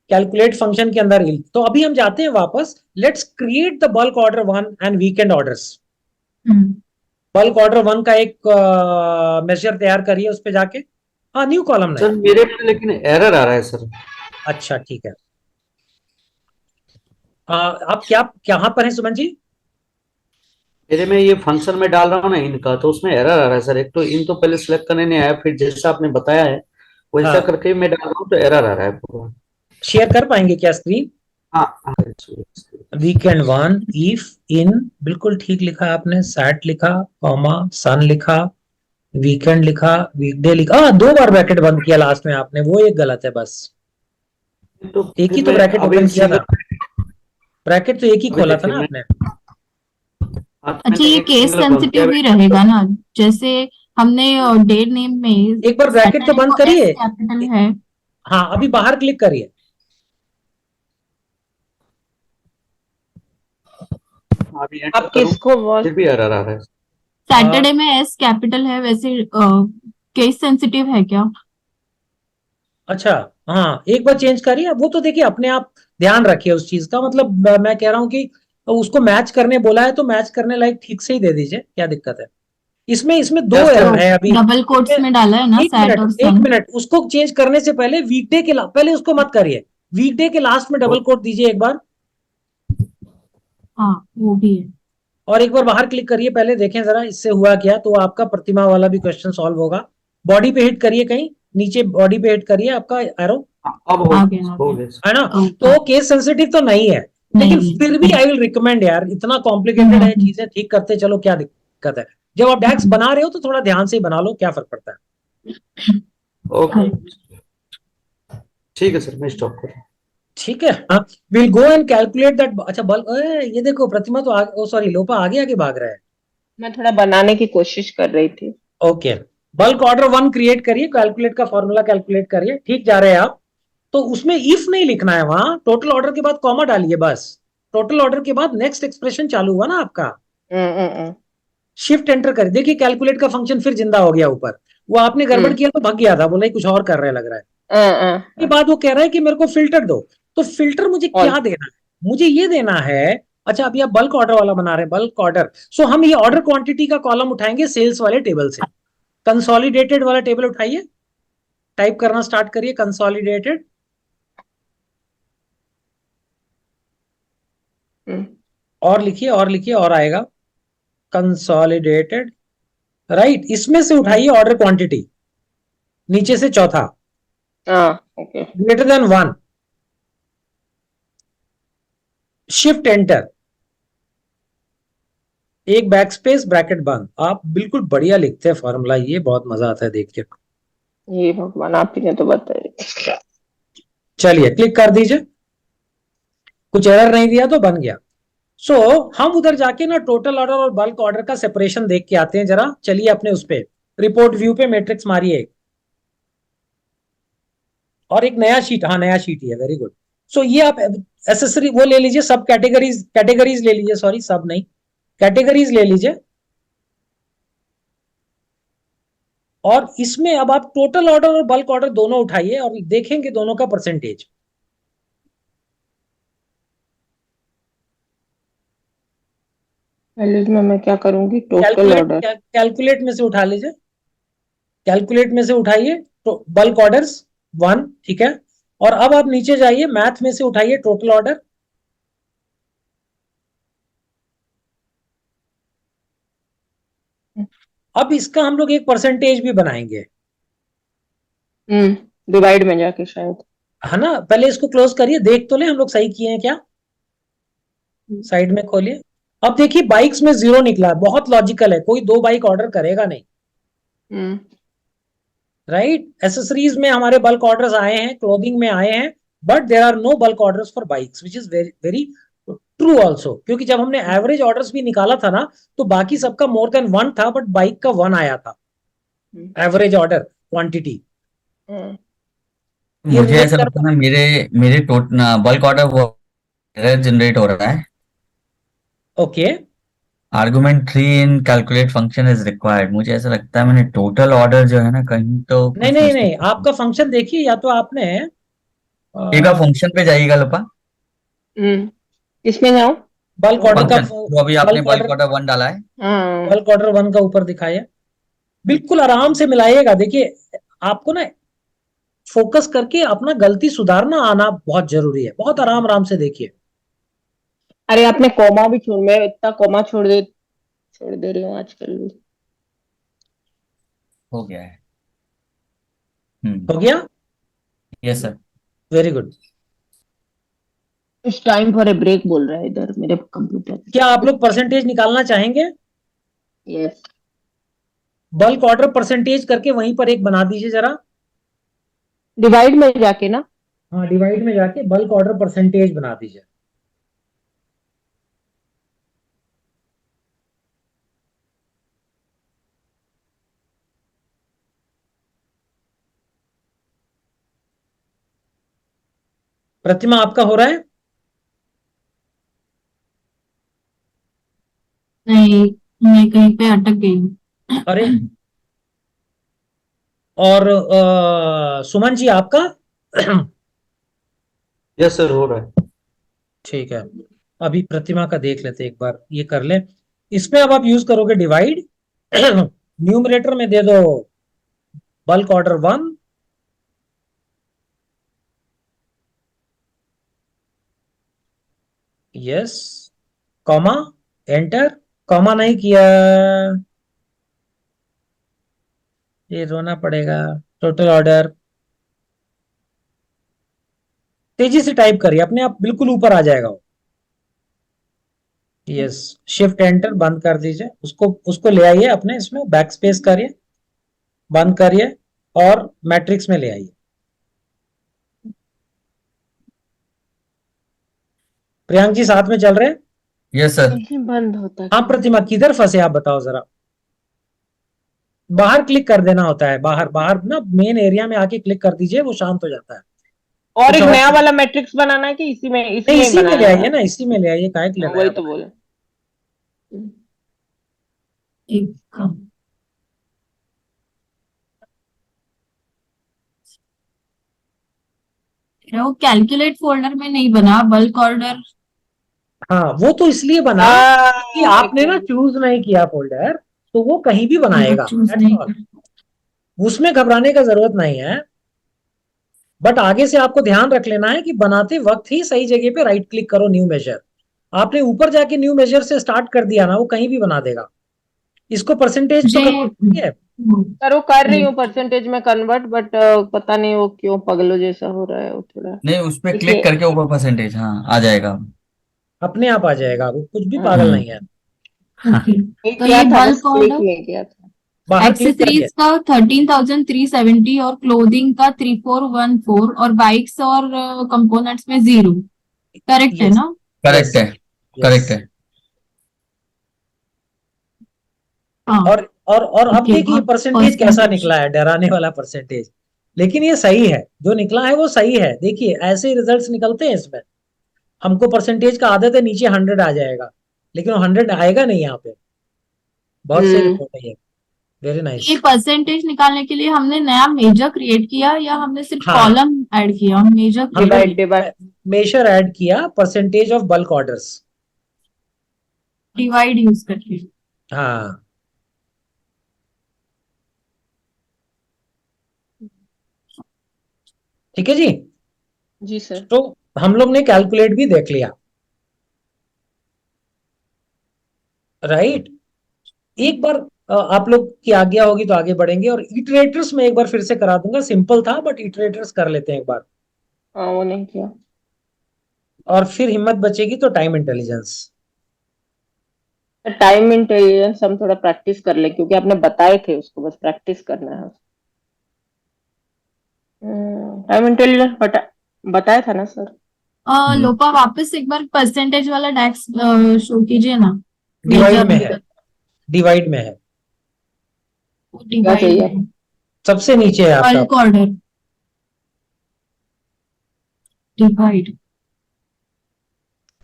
कैलकुलेट फंक्शन के अंदर इन। तो अभी हम जाते हैं वापस, let's create the bulk order 1 and weekend orders. Bulk order 1 का एक मेजर तैयार करिए उस पे जाके। हाँ, न्यू कॉलम सर नहीं। मेरे पे लेकिन एरर आ रहा है सर। अच्छा ठीक है। आप क्या कहाँ पर हैं सुमन जी। मेरे में ये फंक्शन में डाल रहा हूँ ना इनका, तो उसमें एरर आ रहा है सर। एक तो इन तो पहले सिलेक्ट करने नहीं आया, फिर जैसा आपने बताया है वैसा हाँ, करके मैं डाल रहा हूँ तो एरर आ रहा है पूरा। शेयर कर पाएंगे क्या स्क्रीन। हाँ हाँ। वीकेंड 1 इफ इन, बिल्कुल ठीक लिखा आपने, सैट लिखा, कॉमा सन लिखा, वीकेंड लिखा, वीकडे लिखा। 2 बार ब्रैकेट बंद किया लास्ट में आपने, वो एक गलत है बस। तो एक ही फिर तो मैं ब्रैकेट अभी ओपन किया सिंगल, था, ब्रैकेट तो एक ही अभी खोला था देखिए ना मैं, आपने। अच्छा, ये एक केस सिंगल बंद किया। सेंसिटिव भी रहेगा ना, जैसे हमने डे नेम में एक बार ब्रैकेट तो सैटरडे बंद को एस करिए। कैपिटल है। हाँ, अभी बाहर क्लिक करिए। अभी एंटर आप करूँ किसको फिर भी एरर आ रहा है। सैटरडे में एस कैपिटल है, वैसे केस सेंसिटिव है क्या? अच्छा, हाँ एक बार चेंज करिए। वो तो देखिए अपने आप ध्यान रखिए उस चीज का, मतलब मैं कह रहा हूँ कि उसको मैच करने बोला है तो मैच करने लायक ठीक से ही दे दीजिए, क्या दिक्कत है। इसमें इसमें 2 यस सर। एरर है अभी डबल कोट्स इसमें। में डाला है ना, एक सैट मिनट और एक सन। मिनट, उसको चेंज करने से पहले वीकडे के पहले उसको मत करिए, वीकडे के लास्ट में डबल कोट दीजिए एक बार, हाँ, वो भी है। और एक बार बाहर क्लिक करिए पहले, देखें जरा इससे हुआ क्या। तो आपका प्रतिमा वाला भी क्वेश्चन सॉल्व होगा। बॉडी पे हिट करिए, कहीं नीचे बॉडी पे हिट करिए आपका एरो, अब आ गया, आ हो गया। गया है ना। ओके। तो केस सेंसिटिव तो नहीं है, लेकिन नहीं। फिर भी आई विल रिकमेंड यार, इतना कॉम्प्लिकेटेड है चीजें, ठीक करते चलो, क्या दिक्कत है। जब आप डैक्स बना रहे हो तो थोड़ा ध्यान से ही बना लो, क्या फर्क पड़ता है। ओके, ठीक है सर, मैं स्टॉप कर रहा हूँ। ठीक है, हाँ, will go and calculate that. अच्छा ये देखो प्रतिमा तो ओ सॉरी, लोपा आगे आगे भाग रहा है। मैं थोड़ा बनाने की कोशिश कर रही थी। ओके, बल्क ऑर्डर 1 क्रिएट करिए, कैलकुलेट का फॉर्मूला कैलकुलेट करिए, ठीक जा रहे हैं आप। तो उसमें इफ नहीं लिखना है, वहां टोटल ऑर्डर के बाद कॉमा डालिए बस। टोटल ऑर्डर के बाद नेक्स्ट एक्सप्रेशन चालू हुआ ना आपका, हम्म। शिफ्ट एंटर कर, देखिए कैलकुलेट का फंक्शन फिर जिंदा हो गया ऊपर। वो आपने गड़बड़ किया तो भाग गया था, बोला कुछ और कर रहे लग रहा है। के बाद वो कह रहा है कि मेरे को फिल्टर दो। तो फिल्टर मुझे क्या देना है, मुझे ये देना है, अच्छा अभी आप बल्क ऑर्डर वाला बना रहे हैं, बल्क ऑर्डर। सो हम ये ऑर्डर क्वांटिटी का कॉलम उठाएंगे सेल्स वाले टेबल से। कंसोलिडेटेड वाला टेबल उठाइए, टाइप करना स्टार्ट करिए कंसोलिडेटेड, और लिखिए और लिखिए और आएगा कंसोलिडेटेड, राइट। इसमें से उठाइए ऑर्डर क्वांटिटी, नीचे से चौथा, okay. Greater than 1, shift enter, एक बैक स्पेस ब्रैकेट बंद। आप बिल्कुल बढ़िया लिखते हैं फॉर्मूला, ये बहुत मजा आता है देख के। ये भगवान आप ही ने तो बताया। चलिए क्लिक कर दीजिए, कुछ एरर नहीं दिया तो बन गया। सो हम उधर जाके ना टोटल ऑर्डर और बल्क ऑर्डर का सेपरेशन देख के आते हैं जरा। चलिए अपने उस पे रिपोर्ट व्यू पे मैट्रिक्स मारिए, और एक नया शीट, हाँ नया शीट ही है, वेरी गुड। सो ये आप एसेसरी वो ले लीजिए, सब कैटेगरीज ले लीजिए, सॉरी सब नहीं, कैटेगरीज ले लीजिए। और इसमें अब आप टोटल ऑर्डर और बल्क ऑर्डर दोनों उठाइए और देखेंगे दोनों का परसेंटेज। पहले इसमें मैं क्या करूंगी, टोटल ऑर्डर। कैलकुलेट में से उठा लीजिए, कैलकुलेट में से उठाइए तो बल्क ऑर्डर्स 1, ठीक है। और अब आप नीचे जाइए, मैथ में से उठाइए टोटल ऑर्डर, अब इसका हम लोग एक परसेंटेज भी बनाएंगे, डिवाइड में जाके शायद, है ना। पहले इसको क्लोज करिए, देख तो ले हम लोग सही किए हैं क्या, साइड में खोलिए। अब देखिए बाइक्स में 0 निकला, बहुत लॉजिकल है, कोई 2 बाइक ऑर्डर करेगा नहीं, राइट। एसेसरीज में हमारे बल्क ऑर्डर्स आए हैं, क्लोथिंग में आए हैं, but there are no bulk orders for bikes, which is very very true also, क्योंकि जब हमने एवरेज ऑर्डर्स भी निकाला था ना, तो बाकी सबका मोर देन 1 था, बट बाइक का 1 आया था एवरेज ऑर्डर क्वांटिटी। मुझे ऐसा लगता है ना, मेरे मेरे बल्क ऑर्डर वो एरर जनरेट हो रहा है। Okay, argument 3 in calculate function is required. मुझे ऐसा लगता है मैंने टोटल ऑर्डर जो है ना कहीं तो नहीं नहीं नहीं, आपका फंक्शन देखिए, या तो आपने एक फंक्शन पे जाइएगा लोपा, इसमें जाओ, बल्क ऑर्डर का, फंक्शन जो अभी आपने बल्क ऑर्डर 1 डाला है, बल्क ऑर्डर 1 का ऊपर दिखाया, बिल्कुल आराम से मिलाइएगा। देखिए आपको ना फोकस करके अपना गलती सुधारना आना बहुत जरूरी है, बहुत आराम से देखिए। अरे आपने कॉमा भी छोड़, मैं इतना कॉमा छोड़ दे रही हूँ आजकल भी। हो गया है। हो गया, yes sir. Very good. It's time for a break बोल रहा है इधर मेरे कंप्यूटर। क्या आप लोग परसेंटेज निकालना चाहेंगे? यस, बल्क ऑर्डर परसेंटेज करके वहीं पर एक बना दीजिए जरा, डिवाइड में जाके ना। हाँ डिवाइड में जाके बल्क ऑर्डर परसेंटेज बना दीजिए। प्रतिमा आपका हो रहा है? नहीं, मैं कहीं पे अटक गई हूँ। अरे, और सुमन जी आपका? यस सर, हो रहा है। ठीक है, अभी प्रतिमा का देख लेते एक बार, ये कर ले। इसमें अब आप यूज करोगे डिवाइड, न्यूमरेटर में दे दो bulk order 1, yes, comma, enter, comma नहीं किया, ये रोना पड़ेगा। टोटल ऑर्डर तेजी से टाइप करिए, अपने आप बिल्कुल ऊपर आ जाएगा वो। यस, शिफ्ट एंटर, बंद कर दीजिए उसको, उसको ले आइए अपने इसमें, बैक स्पेस करिए, बंद करिए और मैट्रिक्स में ले आइए। प्रियांक जी साथ में चल रहे हैं? Yes sir. बंद होता हाँ प्रतिमा, किधर फंसे आप बताओ जरा। बाहर क्लिक कर देना होता है, बाहर बाहर ना मेन एरिया में आके क्लिक कर दीजिए, वो शांत हो जाता है। और कुछ एक और नया वाला मैट्रिक्स बनाना है कि इसी में नहीं, ही इसी में ले बनाना आइए है? ना, इसी में ले आइए, काहे के लिए वही नया तो बनाए? बोले। एक वो कैलकुलेट फोल्डर में नहीं बना, बल्क ऑर्डर। हाँ, वो तो इसलिए बना कि एक आपने ना मिनट। चूज नहीं किया फोल्डर, तो वो कहीं भी बनाएगा, चूज दैट्स नहीं ऑल। कर। उसमें घबराने का जरूरत नहीं है। बट आगे से आपको ध्यान रख लेना है कि बनाते वक्त ही सही जगह पे राइट क्लिक करो, न्यू मेजर। आपने ऊपर जाके न्यू मेजर से स्टार्ट कर दिया ना, वो कहीं भी बना देगा। इसको परसेंटेज तो मुझे करना है। सर वो कर रही हूँ राइट। परसेंटेज में कन्वर्ट, बट पता नहीं वो क्यों पगलो जैसा हो रहा है वो थोड़ा। नहीं, उस पे क्लिक देखिए। करके ऊपर परसेंटेज, हाँ आ जाएगा। अपने आप आ जाएगा, वो कुछ भी हाँ, पागल नहीं है। ओके, ये तो किया ये था, बस बल्क क्लिक ऑर्डर नहीं किया था। बाहर क्लिक करके। एक्सेसरीज का 13,370 और क्लोथिंग का 3,414 और बाइक्स और कंपोनेंट्स में 0। करेक्ट है यस, ना? यस, करेक्ट है, यस। करेक्ट है। हाँ। और अब ओके, देखिए और परसेंटेज कैसा परसेंटेज। निकला है, डराने वाला परसेंटेज। लेकिन ये सही है, जो निकला है वो सही है। देखिए ऐसे रिजल्ट्स निकलते हैं इसमें। हमको परसेंटेज का आदत है, नीचे 100 आ जाएगा, लेकिन वो 100 आएगा नहीं यहाँ पे। बहुत सही हम्म। रिपोर्ट है ये। Very nice. ये परसेंटेज निकालने के लिए हमने नया मेजर क्रिएट किया या हमने सिर्फ हाँ, कॉलम ऐड किया? मेजर क्रिएट हमने डिवाइड किया, डिवाइड। मेजर ऐड किया, percentage of bulk orders. Divide use करके। हाँ, ठीक है जी। जी सर। तो हम लोग ने कैलकुलेट भी देख लिया, राइट। एक बार आप लोग की आज्ञा होगी तो आगे बढ़ेंगे, और इटरेटर्स में एक बार फिर से करा दूंगा। सिंपल था, बट इटरेटर्स कर लेते हैं एक बार, हाँ, वो नहीं किया। और फिर हिम्मत बचेगी तो टाइम इंटेलिजेंस। टाइम इंटेलिजेंस हम थोड़ा प्रैक्टिस कर ले, क्योंकि आपने बताए थे उसको, बस प्रैक्टिस करना है। टाइम इंटेलिजेंस बताया था ना सर? लोपा वापस एक बार परसेंटेज वाला डैक्स शो कीजिए ना। डिवाइड मेजर में है, डिवाइड में है, क्या डिवाइड चाहिए? में सबसे नीचे है आपका। Bulk order divide.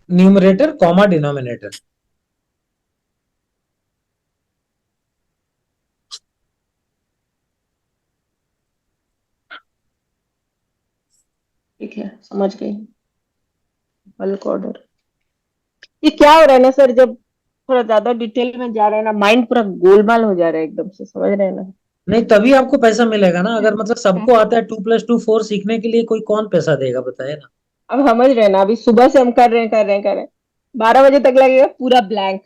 Numerator comma denominator. ठीक है, समझ गई। Bulk order. ये क्या हो रहा है ना सर, जब थोड़ा ज्यादा डिटेल में जा रहे हैं ना, माइंड पूरा गोलमाल हो जा रहा है एकदम से, समझ रहे हैं ना? नहीं, तभी आपको पैसा मिलेगा ना। अगर मतलब सबको आता है 2+2 4 सीखने के लिए, कोई कौन पैसा देगा, बताए ना। अब समझ रहे हैं ना, अभी सुबह से हम कर रहे हैं 12 बजे तक लगेगा पूरा ब्लैंक,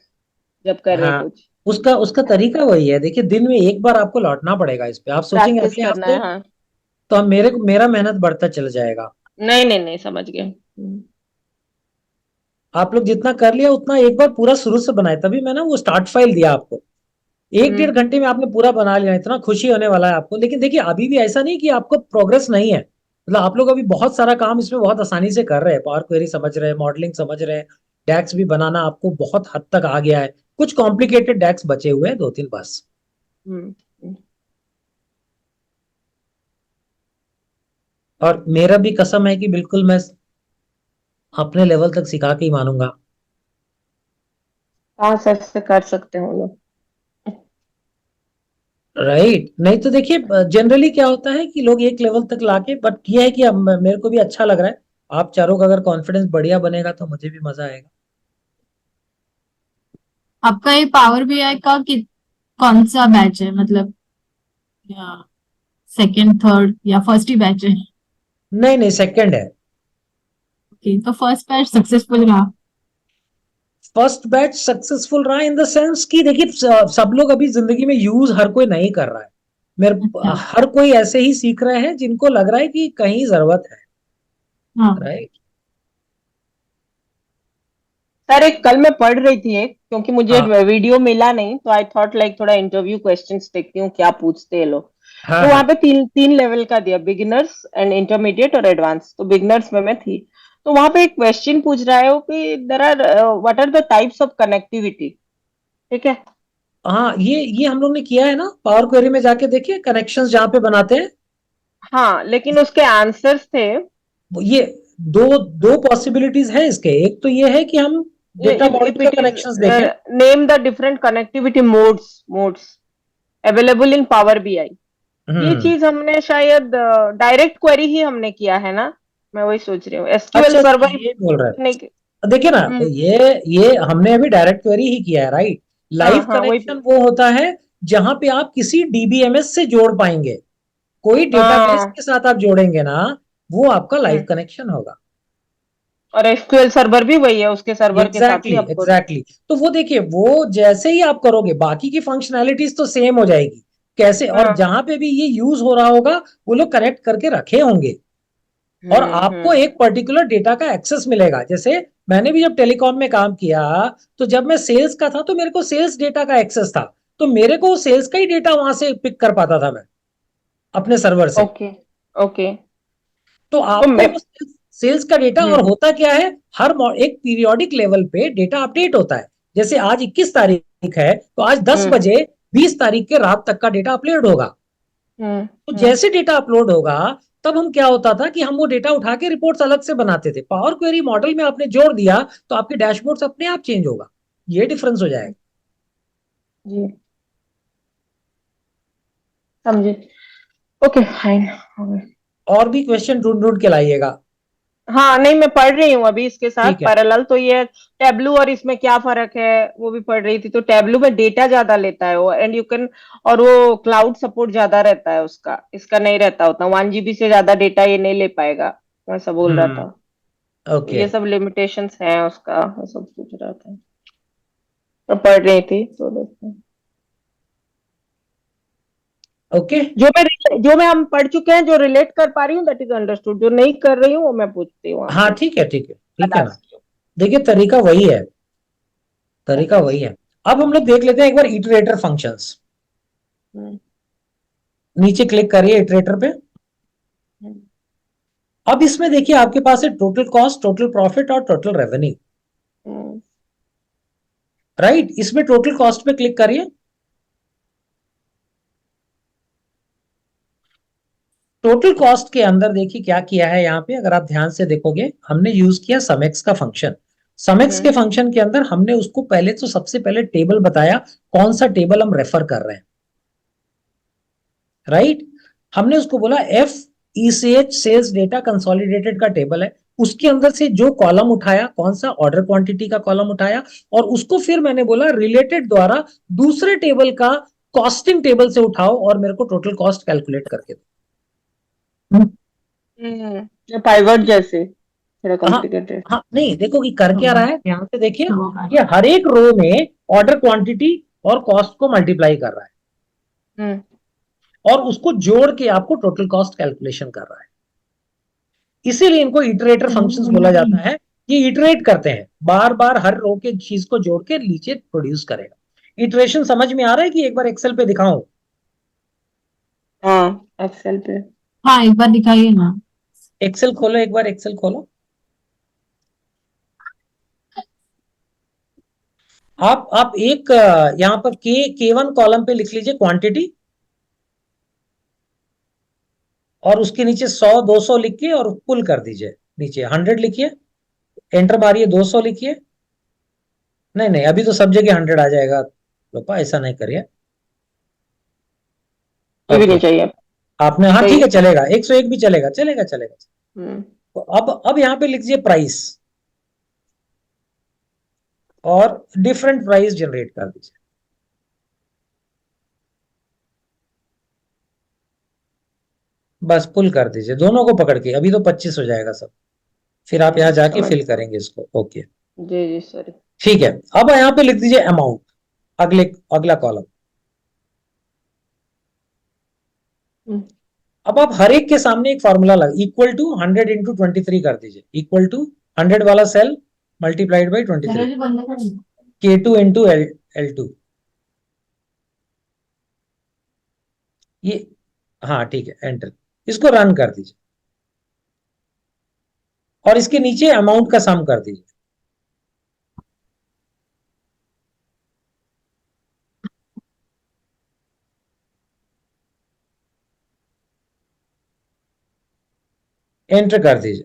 जब कर रहे हैं हाँ, कुछ। उसका उसका तरीका वही है। देखिए, दिन में एक बार आपको लौटना पड़ेगा इस पे। आप सोचेंगे प्रैक्टिस अगले करना हफ्ते, है, हाँ। तो अब मेरा मेहनत बढ़ता चला जाएगा। नहीं नहीं नहीं, समझ गए। आप लोग जितना कर लिया उतना एक बार पूरा शुरू से बनाए, तभी मैं ना वो स्टार्ट फाइल दिया आपको। एक हम्म। 1.5 घंटे में आपने पूरा बना लिया, इतना खुशी होने वाला है आपको। लेकिन देखिए, अभी भी ऐसा नहीं कि आपको प्रोग्रेस नहीं है। मतलब आप लोग अभी बहुत सारा काम इसमें बहुत आसानी से कर रहे हैं। पावर क्वेरी समझ रहे हैं, मॉडलिंग समझ रहे हैं, डैक्स भी बनाना आपको बहुत हद तक आ गया है। कुछ कॉम्प्लिकेटेड डैक्स बचे हुए हैं, 2-3 बस। हम्म। और मेरा भी कसम है कि बिल्कुल मैं अपने लेवल तक सिखा के ही मानूंगा। हाँ सर, से कर सकते हैं हम लोग। राइट, नहीं तो देखिए जनरली क्या होता है कि लोग एक लेवल तक लाके, बट ये है कि अब मेरे को भी अच्छा लग रहा है। आप चारों का अगर कॉन्फिडेंस बढ़िया बनेगा तो मुझे भी मजा आएगा। आपका ये पावर बीआई का कौन सा बैच है, मतलब सेकंड, थर्ड या फर्स्ट ही बैच है? नहीं नहीं, सेकंड है। ओके, तो फर्स्ट बैच सक्सेसफुल रहा। फर्स्ट बैच सक्सेसफुल रहा इन द सेंस कि देखिए, सब लोग अभी जिंदगी में यूज हर कोई नहीं कर रहा है। मेरे अच्छा। हर कोई ऐसे ही सीख रहे हैं जिनको लग रहा है कि कहीं जरूरत है। हाँ। राइट। सर एक कल मैं पढ़ रही थी एक, क्योंकि मुझे हाँ, वीडियो मिला नहीं, तो आई थॉट लाइक थोड़ा इंटरव्यू क्वेश्चंस देखती हूँ क्या पूछते हैं लोग। हाँ, तो हाँ। वहां पे तीन तीन लेवल का दिया, बिगिनर्स एंड इंटरमीडिएट और एडवांस। तो बिगिनर्स में मैं थी। तो वहां पे एक क्वेश्चन पूछ रहा है वो कि there are what are the types of connectivity. ठीक है। हाँ, ये हम लोग ने किया है ना, पावर क्वेरी में जाके देखिए कनेक्शंस जहाँ पे बनाते हैं। हाँ, लेकिन उसके आंसर्स थे ये दो दो पॉसिबिलिटीज है इसके। एक तो ये है कि हम डेटा if मॉड्यूल का it is कनेक्शंस देखें। name the different connectivity modes available in Power BI। ये हम्म। चीज हमने शायद डायरेक्ट क्वेरी ही हमने किया है ना, मैं वही सोच रही हूँ, एसक्यूएल अच्छा अच्छा, सर्वर ये बोल रहा है। नहीं। देखिए ना, हम्म, ये हमने अभी डायरेक्ट क्वेरी ही किया है, राइट। हाँ लाइव हाँ वही। कनेक्शन वो होता है जहां पे आप किसी डीबीएमएस से जोड़ पाएंगे, कोई डेटाबेस हाँ। के साथ आप जोड़ेंगे ना, वो आपका लाइव हम्म, कनेक्शन होगा। और एसक्यूएल सर्वर भी वही है, उसके सर्वर के साथ ही एग्जैक्टली आपको। एग्जैक्टली। तो वो देखिए, वो जैसे ही आप करोगे बाकी की फंक्शनैलिटीज तो सेम हो जाएगी। कैसे, और हाँ। जहां पे भी ये यूज हो रहा होगा वो लोग कनेक्ट करके रखे होंगे, और आपको हम्म। एक पर्टिकुलर डेटा का एक्सेस मिलेगा। जैसे मैंने भी जब टेलीकॉम में काम किया, तो जब मैं सेल्स का था तो मेरे को सेल्स डेटा का एक्सेस था, तो मेरे को सेल्स का ही डेटा वहां से पिक कर पाता था मैं अपने सर्वर से। Okay okay. तो तो आपको मैं। वो सेल्स का डेटा, और हम्म होता क्या है, एक पीरियोडिक लेवल पे डेटा अपडेट होता है। जैसे आज 21 तारीख है, तो आज 10 हम्म बजे 20 तारीख के रात तक का डेटा अपलोड होगा। तो हम्म। जैसे डेटा अपलोड होगा, तब हम क्या होता था कि हम वो डेटा उठा के रिपोर्ट्स अलग से बनाते थे। पावर क्वेरी मॉडल में आपने जोड़ दिया तो आपके डैशबोर्ड्स अपने आप चेंज होगा। ये डिफरेंस हो जाएगा। जी समझे। Okay fine. और भी क्वेश्चन ढूंढ ढूंढ के लाइएगा। हाँ नहीं, मैं पढ़ रही हूँ अभी इसके साथ ठीक है। पैरेलल, तो ये टैब्लू और इसमें क्या फर्क है वो भी पढ़ रही थी। तो टैब्लू में डेटा ज्यादा लेता है वो, एंड यू कैन, और वो क्लाउड सपोर्ट ज्यादा रहता है उसका, इसका नहीं रहता उतना, 1 GB से ज्यादा डेटा ये नहीं ले पाएगा, वैसा बोल रहा था। तो ओके ये सब लिमिटेशंस हैं उसका, वो सब पूछ रहा था, तो पढ़ रही थी तो देखते हैं। ओके। जो मैं हम पढ़ चुके हैं, जो रिलेट कर पा रही हूँ दैट इज अंडरस्टूड, जो नहीं कर रही हूँ वो मैं पूछती हूँ हाँ आपसे। ठीक है, ठीक है, ठीक है I'll ना। ask you। देखिए, तरीका वही है, तरीका अच्छा। वही है। अब हम लोग देख लेते हैं एक बार इटरेटर फंक्शंस। हम्म नीचे क्लिक करिए इटरेटर पे। हम्म अब इसमें देखिए आपके पास है टोटल कॉस्ट, टोटल प्रॉफिट और टोटल रेवेन्यू, हम्म राइट। इसमें टोटल कॉस्ट पे क्लिक करिए। टोटल कॉस्ट के अंदर देखिए क्या किया है यहाँ पे, अगर आप ध्यान से देखोगे हमने यूज किया समेक्स का फंक्शन। समेक्स के हम्म फंक्शन के अंदर हमने उसको पहले तो सबसे पहले टेबल बताया, कौन सा टेबल हम रेफर कर रहे हैं, राइट। हमने उसको बोला F ECH sales data consolidated का टेबल है, उसके अंदर से जो कॉलम उठाया, कौन सा ऑर्डर क्वांटिटी का कॉलम उठाया, और उसको फिर मैंने बोला रिलेटेड द्वारा दूसरे टेबल का कॉस्टिंग टेबल से उठाओ और मेरे को टोटल कॉस्ट कैलकुलेट करके दो। पाइवट जैसे थोड़ा हाँ कॉम्प्लिकेटेड। हाँ, नहीं देखो कि कर क्या रहा है, ध्यान से देखिए। हम्म ये हर एक रो में ऑर्डर क्वांटिटी और कॉस्ट को मल्टीप्लाई कर रहा है, हम्म और उसको जोड़ के आपको टोटल कॉस्ट कैलकुलेशन कर रहा है। इसीलिए इनको इटरेटर फंक्शंस बोला जाता है। ये इटरेट करते हैं, बार बार हर रो के चीज को जोड़ के नीचे प्रोड्यूस करेगा। इटरेशन समझ में आ रहा है कि एक बार एक्सेल पे दिखाऊं? हाँ एक्सेल पे। हाँ, एक बार दिखाइए ना। एक्सेल खोलो, एक बार एक्सेल खोलो। आप एक यहाँ पर के1 कॉलम पे लिख लीजिए क्वांटिटी, और उसके नीचे 100 200 लिख के और पुल कर दीजिए, नीचे 100 लिखिए, एंटर मारिए, 200 लिखिए। नहीं नहीं, अभी तो सब जगह 100 आ जाएगा, लोपा ऐसा नहीं करिए। ये भी ओके। नहीं चाहिए। आपने, हाँ ठीक चाहिए। है, चलेगा, 101 भी चलेगा, चलेगा चलेगा। हम्म तो अब यहाँ पे लिख दीजिए प्राइस, और डिफरेंट प्राइस जनरेट कर दीजिए। बस पुल कर दीजिए दोनों को पकड़ के, अभी तो 25 हो जाएगा सब। फिर आप यहाँ जाके समझ। फिल करेंगे इसको। ओके, जी जी सॉरी। ठीक है। अब यहाँ पे लिख दीजिए अमाउंट, अगले अगला कॉलम। हम्म अब आप हर एक के सामने एक फॉर्मूला लगा, इक्वल टू 100 × 23 कर दीजिए, इक्वल टू 100 वाला सेल मल्टीप्लाइड बाई 23, चलो बंद कर। K2 into L2। ये, हाँ ठीक है, एंटर। इसको रन कर दीजिए, और इसके नीचे अमाउंट का सम कर दीजिए। एंटर कर दीजिए।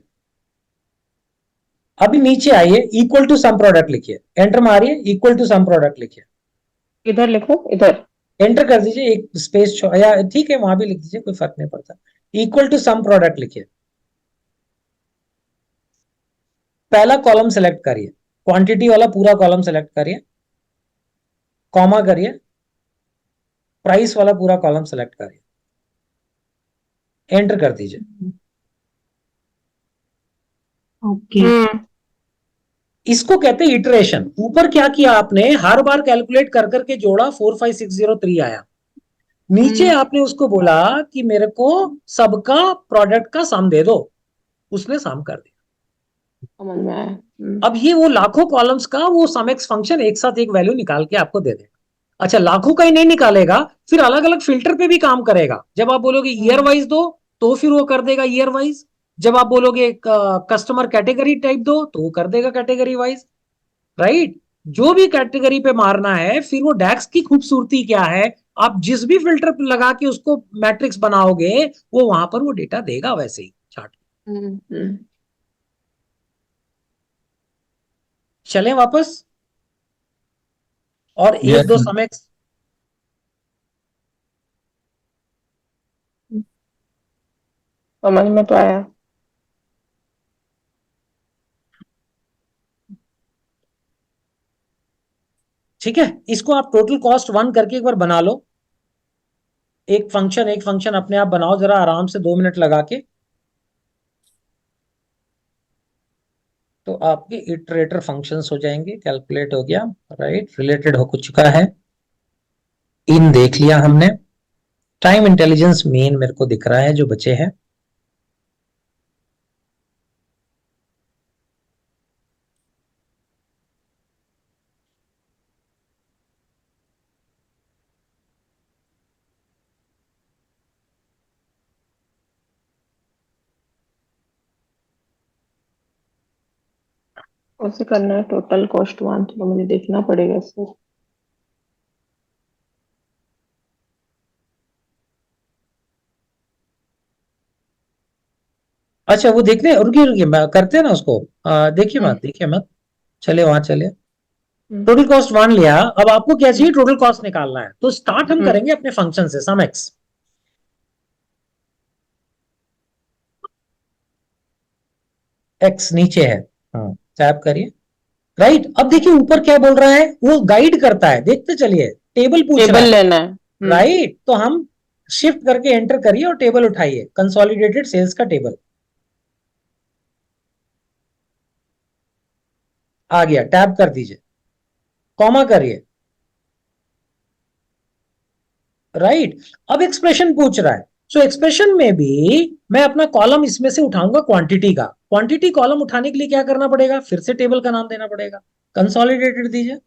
अभी नीचे आइए, इक्वल टू सम प्रोडक्ट लिखिए, एंटर मारिए, इक्वल टू सम प्रोडक्ट लिखिए, इधर लिखो, इधर। एंटर कर दीजिए, एक स्पेस या ठीक है वहां भी लिख दीजिए, कोई फर्क नहीं पड़ता। इक्वल टू सम प्रोडक्ट लिखिए, पहला कॉलम सेलेक्ट करिए, क्वांटिटी वाला पूरा कॉलम सेलेक्ट करिए, कॉमा करिए, प्राइस वाला पूरा कॉलम सेलेक्ट करिए, एंटर कर दीजिए। ओके। इसको कहते हैं इटरेशन। ऊपर क्या किया आपने, हर बार कैलकुलेट कर करके जोड़ा, 45603 आया। नीचे आपने उसको बोला कि मेरे को सबका प्रोडक्ट का सम दे दो, उसने सम कर दिया। समझ में आया। अब ये वो लाखों कॉलम्स का वो सम एक्स फंक्शन एक साथ एक वैल्यू निकाल के आपको दे देगा। अच्छा, लाखों का ही नहीं निकालेगा, फिर अलग अलग फिल्टर पे भी काम करेगा। जब आप बोलोगे ईयर वाइज दो, तो फिर वो कर देगा ईयर वाइज। जब आप बोलोगे कस्टमर कैटेगरी टाइप दो, तो वो कर देगा कैटेगरी वाइज, राइट। जो भी कैटेगरी पे मारना है, फिर वो डैक्स की खूबसूरती क्या है, आप जिस भी फिल्टर पे लगा के उसको मैट्रिक्स बनाओगे, वो वहां पर वो डेटा देगा वैसे ही चार्ट। चलें वापस, और एक यस दो समय समझ में तो आया। ठीक है। इसको आप टोटल कॉस्ट 1 करके एक बार बना लो, एक फंक्शन अपने आप बनाओ जरा आराम से 2 मिनट लगा के। तो आपके इटरेटर फंक्शंस हो जाएंगे, कैलकुलेट हो गया, राइट, रिलेटेड हो चुका है, इन देख लिया हमने, टाइम इंटेलिजेंस मेन मेरे को दिख रहा है जो बचे हैं। कैसे करना है टोटल कॉस्ट 1, तो मुझे देखना पड़ेगा सर। अच्छा वो देखने, रुकिए रुकिए, करते हैं ना उसको, देखिए मत, देखिए मत, चले वहां चले। टोटल कॉस्ट 1 लिया, अब आपको क्या चाहिए, टोटल कॉस्ट निकालना है, तो स्टार्ट हम करेंगे अपने फंक्शन से, सम एक्स। एक्स नीचे है, टैप करिए, राइट। अब देखिए ऊपर क्या बोल रहा है, वो गाइड करता है, देखते चलिए, टेबल पूछ रहा टेबल है, लेना है। राइट। तो हम शिफ्ट करके एंटर करिए और टेबल उठाइए, कंसोलिडेटेड सेल्स का टेबल आ गया, टैब कर दीजिए, कॉमा करिए, राइट। अब एक्सप्रेशन पूछ रहा है, सो एक्सप्रेशन में भी मैं अपना कॉलम इसमें से उठाऊंगा क्वांटिटी का। क्वांटिटी कॉलम उठाने के लिए क्या करना पड़ेगा, फिर से टेबल का नाम देना पड़ेगा, कंसोलिडेटेड दीजिए,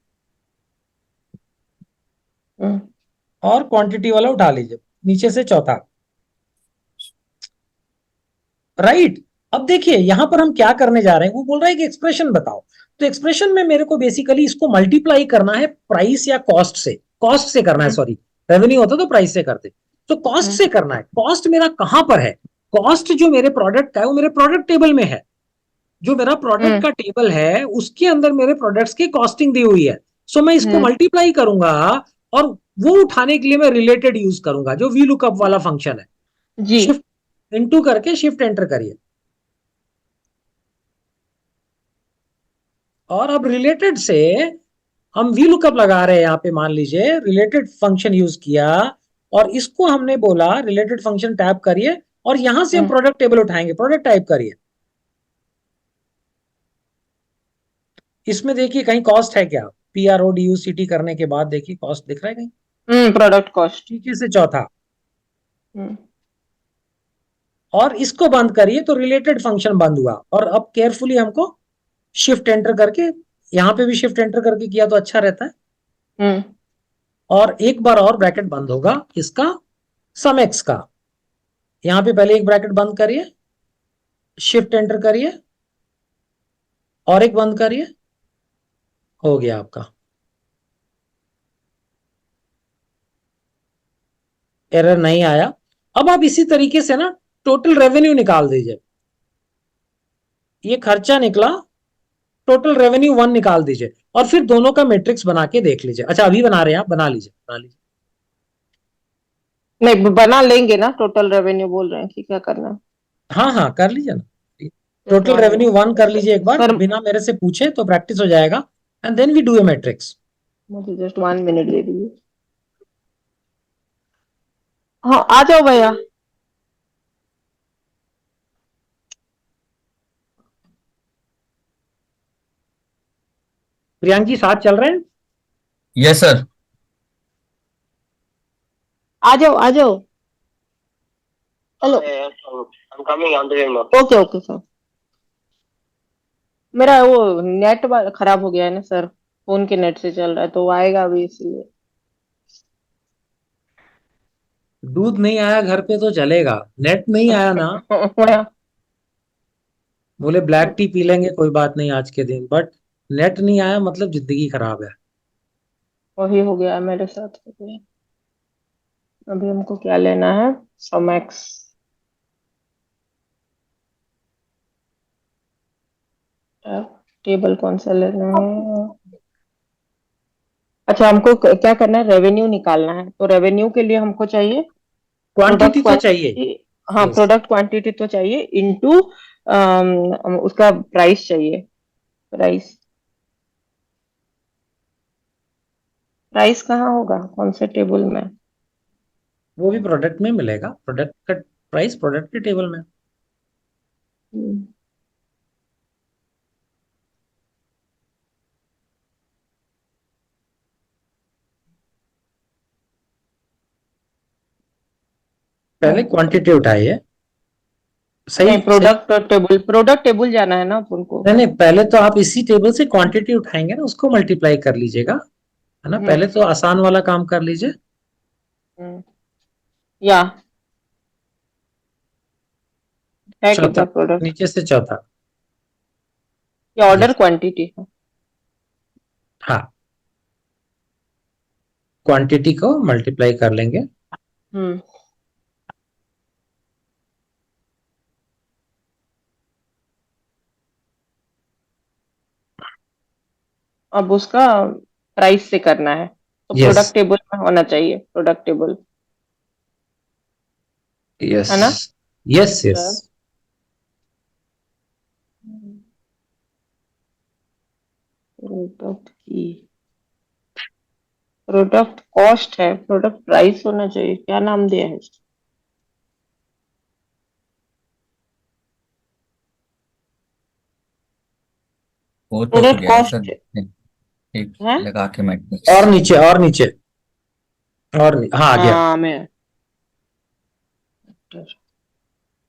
और क्वांटिटी वाला उठा लीजिए नीचे से चौथा, राइट। अब देखिए यहां पर हम क्या करने जा रहे हैं, वो बोल रहा है कि एक्सप्रेशन बताओ। तो एक्सप्रेशन में मेरे को बेसिकली इसको मल्टीप्लाई करना है प्राइस या कॉस्ट से, कॉस्ट से करना है, सॉरी, रेवेन्यू होता तो प्राइस से करते, तो कॉस्ट से करना है। कॉस्ट मेरा कहां पर है, कॉस्ट जो मेरे प्रोडक्ट का है वो मेरे प्रोडक्ट टेबल में है। जो मेरा प्रोडक्ट का टेबल है उसके अंदर मेरे प्रोडक्ट्स की कॉस्टिंग दी हुई है। सो मैं इसको मल्टीप्लाई करूंगा, और वो उठाने के लिए मैं रिलेटेड यूज करूंगा, जो वी लुकअप वाला फंक्शन है। जी। शिफ्ट इनटू करके शिफ्ट एंटर करिए, और अब रिलेटेड से हम वी लुकअप लगा रहे हैं, यहां पे मान लीजिए रिलेटेड फंक्शन यूज किया, और इसको हमने बोला रिलेटेड फंक्शन टैप करिए, और यहां से हम प्रोडक्ट टेबल उठाएंगे, प्रोडक्ट टाइप करिए। इसमें देखिए कहीं कॉस्ट है क्या, PRODUCT करने के बाद देखिए कॉस्ट दिख रहा है कहीं, प्रोडक्ट कॉस्ट। नीचे से चौथा, और इसको बंद करिए तो रिलेटेड फंक्शन बंद हुआ। और अब केयरफुली हमको शिफ्ट एंटर करके, यहां पे भी शिफ्ट एंटर करके किया तो अच्छा रहता है, और एक बार और ब्रैकेट बंद होगा इसका, सम एक्स का। यहां पे पहले एक ब्रैकेट बंद करिए, शिफ्ट एंटर करिए, और एक बंद करिए, हो गया आपका, एरर नहीं आया। अब आप इसी तरीके से ना टोटल रेवेन्यू निकाल दीजिए, ये खर्चा निकला टोटल रेवेन्यू 1 निकाल दीजिए और फिर दोनों का मैट्रिक्स बना के देख लीजिए। अच्छा अभी बना रहे हैं आप, बना लीजिए बना लीजिए। नहीं, बना लेंगे ना, टोटल रेवेन्यू बोल रहे हैं कि क्या करना है? हाँ हाँ कर लीजिए ना। Just टोटल 1 रेवेन्यू 1 कर minute. लीजिए एक बार, सर बिना मेरे से पूछे तो प्रैक्टिस हो जाएगा। And then we do a matrix. मुझे जस्ट 1 मिनट दे दीजिए। हाँ आ जाओ भैया। प्रियांक जी साथ चल रहे हैं? Yes sir. आ जाओ आ जाओ। हेलो। Okay okay sir. मेरा वो नेट खराब हो गया है ना सर, फोन के नेट से चल रहा है तो वो आएगा अभी इसलिए। दूध नहीं आया घर पे तो चलेगा, नेट नहीं आया ना। बोले ब्लैक टी पी लेंगे कोई बात नहीं आज के दिन, बट नेट नहीं आया मतलब जिंदगी खराब है। वही हो गया मेरे साथ हो गया। अभी हमको क्या लेना है? सोमैक्स। टेबल कौन सा लेना है? अच्छा हमको क्या करना है, रेवेन्यू निकालना है, तो रेवेन्यू के लिए हमको चाहिए क्वांटिटी प्रोडक्ट तो चाहिए। क्वांटिटी। हाँ यस। प्रोडक्ट क्वांटिटी तो चाहिए इनटू उसका प्राइस चाहिए। प्राइस। प्राइस कहाँ होगा, कौन से टेबल में? वो भी प्रोडक्ट में मिलेगा, प्रोडक्ट का प्राइस प्रोडक्ट के टेबल में। हम्म, पहले क्वांटिटी उठाइए। सही नहीं, सही। प्रोडक्ट टेबल जाना है ना अपन को। नहीं नहीं, पहले तो आप इसी टेबल से क्वांटिटी उठाएंगे ना, उसको मल्टीप्लाई कर लीजिएगा, है ना। हम्म पहले तो आसान वाला काम कर लीजिए। हम्म, या है चौथा, कितना प्रोडक्ट? नीचे से चौथा। या ऑर्डर यस। क्वांटिटी है? हाँ, क्वांटिटी को मल्टीप्लाई कर लेंगे। हम्म। अब उसका प्राइस से करना है तो यस प्रोडक्ट टेबल में होना चाहिए, प्रोडक्ट टेबल। यस है ना यस यस। सर? प्रोडक्ट की प्रोडक्ट कॉस्ट है, प्रोडक्ट प्राइस होना चाहिए, क्या नाम दिया है? हो तो प्रोडक्ट गया है सर। कॉस्ट एक है। लगा के और मैट्रिक्स। नीचे और नीचे हाँ आ गया। हाँ मैं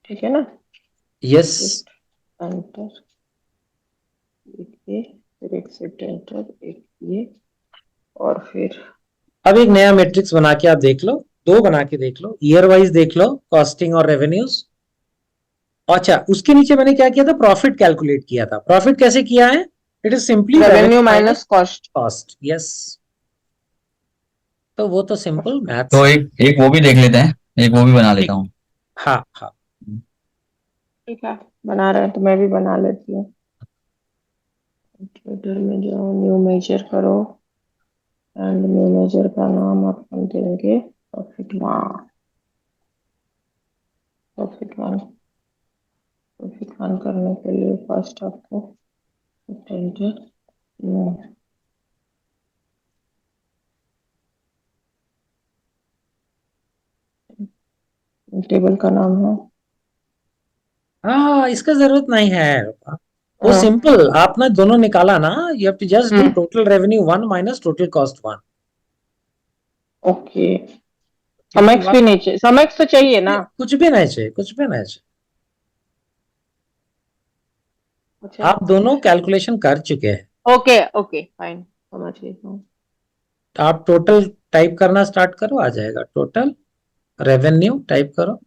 ठीक है ना। यस। शिफ्ट एंटर, एक ये, फिर एक शिफ्ट एंटर, एक ये, और फिर अब एक नया मैट्रिक्स बना के आप देख लो, दो बना के देख लो, ईयर वाइज देख लो, कॉस्टिंग और रेवेन्यूज। अच्छा उसके नीचे मैंने क्या किया था, प्रॉफिट कैलकुलेट किया था। प्रॉफिट कैसे किया है? It is simply revenue revenue minus minus cost. Cost. Yes. तो वो तो सिंपल मैथ्स तो है। एक एक वो भी देख लेते हैं, एक वो भी बना लेता ठीक। हूँ। हाँ हाँ। ठीक है, बना रहे हैं तो मैं भी बना लेती हूँ। ट्विटर में जाओ, न्यू मेजर करो, एंड न्यू मेजर का नाम अपन देंगे profit one. Profit one. Profit one करने के लिए फर्स्ट आपको एंटर, टेबल का नाम है हाँ इसका जरूरत नहीं है। वो सिंपल, आपने दोनों निकाला ना, you have to just do total revenue 1 minus total cost 1। Okay. क्योंकि समेक्स भी नहीं चाहिए, समेक्स तो चाहिए ना? कुछ भी नहीं चाहिए, कुछ भी नहीं चाहिए। अच्छा। आप दोनों कैलकुलेशन कर चुके हैं। ओके ओके फाइन, समझ गई हूँ। तो आप टोटल टाइप करना स्टार्ट करो, आ जाएगा टोटल रेवेन्यू टाइप करो।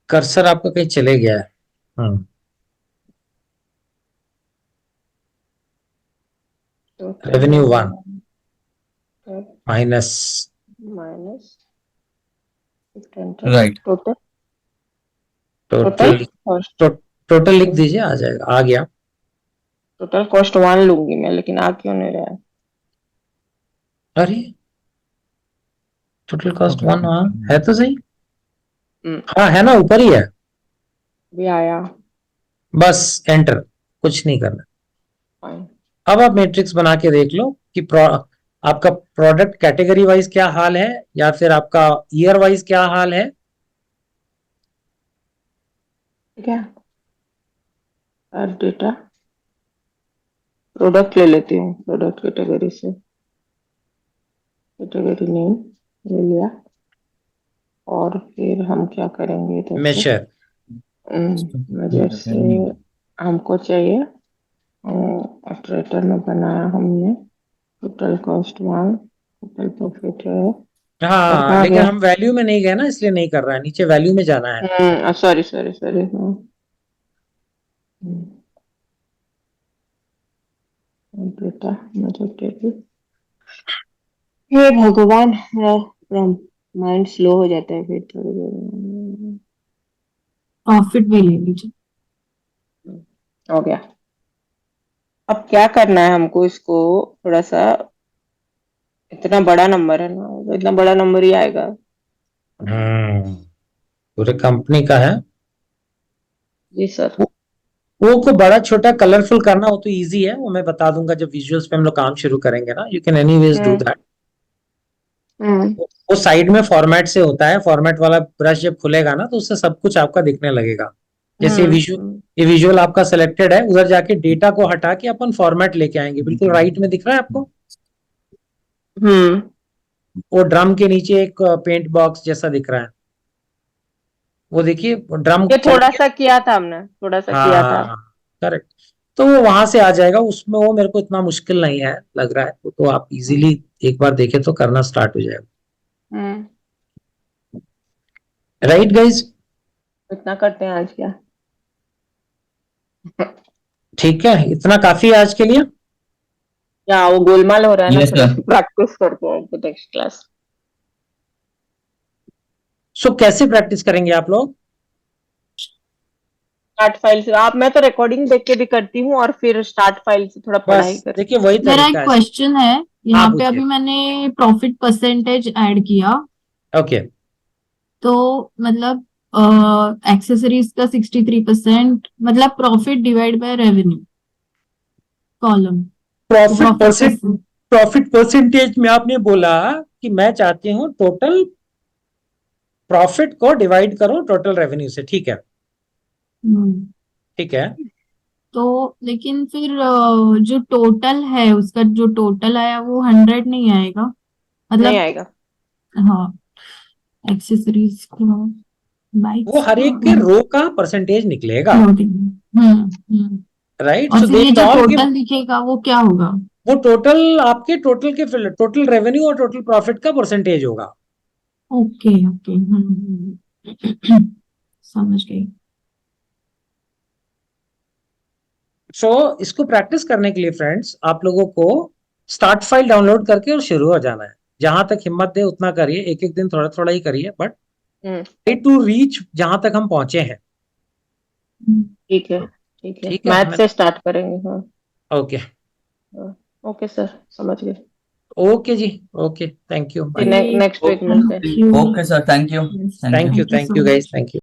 कर्सर आपका कहीं चले गया है। Total revenue 1 revenue minus minus enter, right. Total total total cost. Total लिख दीजिए, आ जाएगा, आ गया। टोटल कॉस्ट 1 लूंगी मैं, लेकिन आ क्यों नहीं रहा है? अरे टोटल कॉस्ट 1, हाँ है तो सही। हाँ है ना, ऊपर ही है। अभी आया। बस एंटर, कुछ नहीं करना। फाइन। अब आप मैट्रिक्स बना के देख लो कि आपका प्रोडक्ट कैटेगरी वाइज क्या हाल है, या फिर आपका ईयर वाइज क्या हाल है। ठीक है, और डेटा प्रोडक्ट ले लेती हूँ, प्रोडक्ट कैटेगरी से, कैटेगरी नेम ले लिया। और फिर हम क्या करेंगे इधर से? मेजर, मेजर से हमको चाहिए, ऑपरेटर में बनाया हमने, टोटल कॉस्ट 1, टोटल प्रॉफिट है। और हाँ कहाँ लेकिन गया? हम वैल्यू में नहीं गए ना, इसलिए नहीं कर रहा है, नीचे वैल्यू में जाना है। सॉरी सॉरी सॉरी, हाँ। Data measure table. हे भगवान, मेरा माइंड स्लो हो जाता है फिर थोड़ी देर। प्रॉफिट भी ले लीजिए। हो गया। अब क्या करना है हमको इसको, थोड़ा सा, इतना बड़ा नंबर है ना, तो इतना बड़ा नंबर ही आएगा। पूरे कंपनी का है जी सर। वो को बड़ा छोटा कलरफुल करना हो तो इजी है, वो मैं बता दूंगा जब विजुअल्स पे हम लोग काम शुरू करेंगे ना, you can anyways do that. वो साइड में फॉर्मेट से होता है, फॉर्मेट वाला ब्रश जब खुलेगा ना तो उससे सब कुछ आपका दिखने लगेगा। जैसे ये विजुअल आपका सिलेक्टेड है, उधर जाके डेटा को हटा के अपन फॉर्मेट लेके आएंगे, बिल्कुल राइट में दिख रहा है आपको। वो ड्रम के नीचे एक पेंट बॉक्स जैसा दिख रहा है, वो देखिए ड्रम ये चल थोड़ा के। सा किया था हमने, थोड़ा सा किया था। हाँ करेक्ट। तो वो वहां से आ जाएगा, उसमें वो मेरे को इतना मुश्किल नहीं है लग रहा है, तो आप इजीली एक बार देखे तो करना स्टार्ट हो जाएगा। राइट गाइज, इतना करते हैं आज क्या? ठीक है, इतना काफी है आज के लिए। क्या वो गोलमाल हो रहा है ना, Yes, थोड़ा sir. सा प्रैक्टिस करते हैं नेक्स्ट क्लास। सो कैसे प्रैक्टिस करेंगे आप लोग? स्टार्ट फाइल से आप, मैं तो रिकॉर्डिंग देख के भी करती हूँ और फिर स्टार्ट फाइल से थोड़ा पढ़ाई बस करती देखिए वही मेरा एक तरीका है। क्वेश्चन है, यहाँ पे पूछिए। अभी मैंने प्रॉफिट परसेंटेज ऐड किया, ओके, तो मतलब एक्सेसरीज का 63%, मतलब profit divide by revenue column, profit profit percentage में आपने बोला कि मैं चाहती हूँ टोटल प्रॉफिट को डिवाइड करो टोटल रेवेन्यू से, ठीक है। ठीक है, तो लेकिन फिर जो टोटल है उसका, जो टोटल आया वो 100 नहीं आएगा, नहीं मतलब। आएगा। हाँ, एक्सेसरीज का, वो बाइक्स हर एक के रो का परसेंटेज निकलेगा, राइट। और सो फिर दे ये विल जो ऑल गिव, टोटल दिखेगा वो क्या होगा? वो टोटल आपके टोटल के टोटल रेवेन्यू और टोटल प्रॉफिट का परसेंटेज होगा। ओके ओके, समझ गई। सो इसको प्रैक्टिस करने के लिए फ्रेंड्स, आप लोगों को स्टार्ट फाइल डाउनलोड करके और शुरू हो जाना है। जहां तक हिम्मत दे उतना करिए, एक एक दिन थोड़ा थोड़ा ही करिए, बट ट्राई टू रीच जहां तक हम पहुंचे हैं। ठीक है, ठीक है, ठीक है, मैथ से स्टार्ट करेंगे। हाँ। ओके। ओके सर, समझ गए। ओके जी, okay, thank you, bye. Next week मिलते हैं। Okay, sir. Thank you. Yes, Thank you. Thank thank you you so much. Guys, thank you.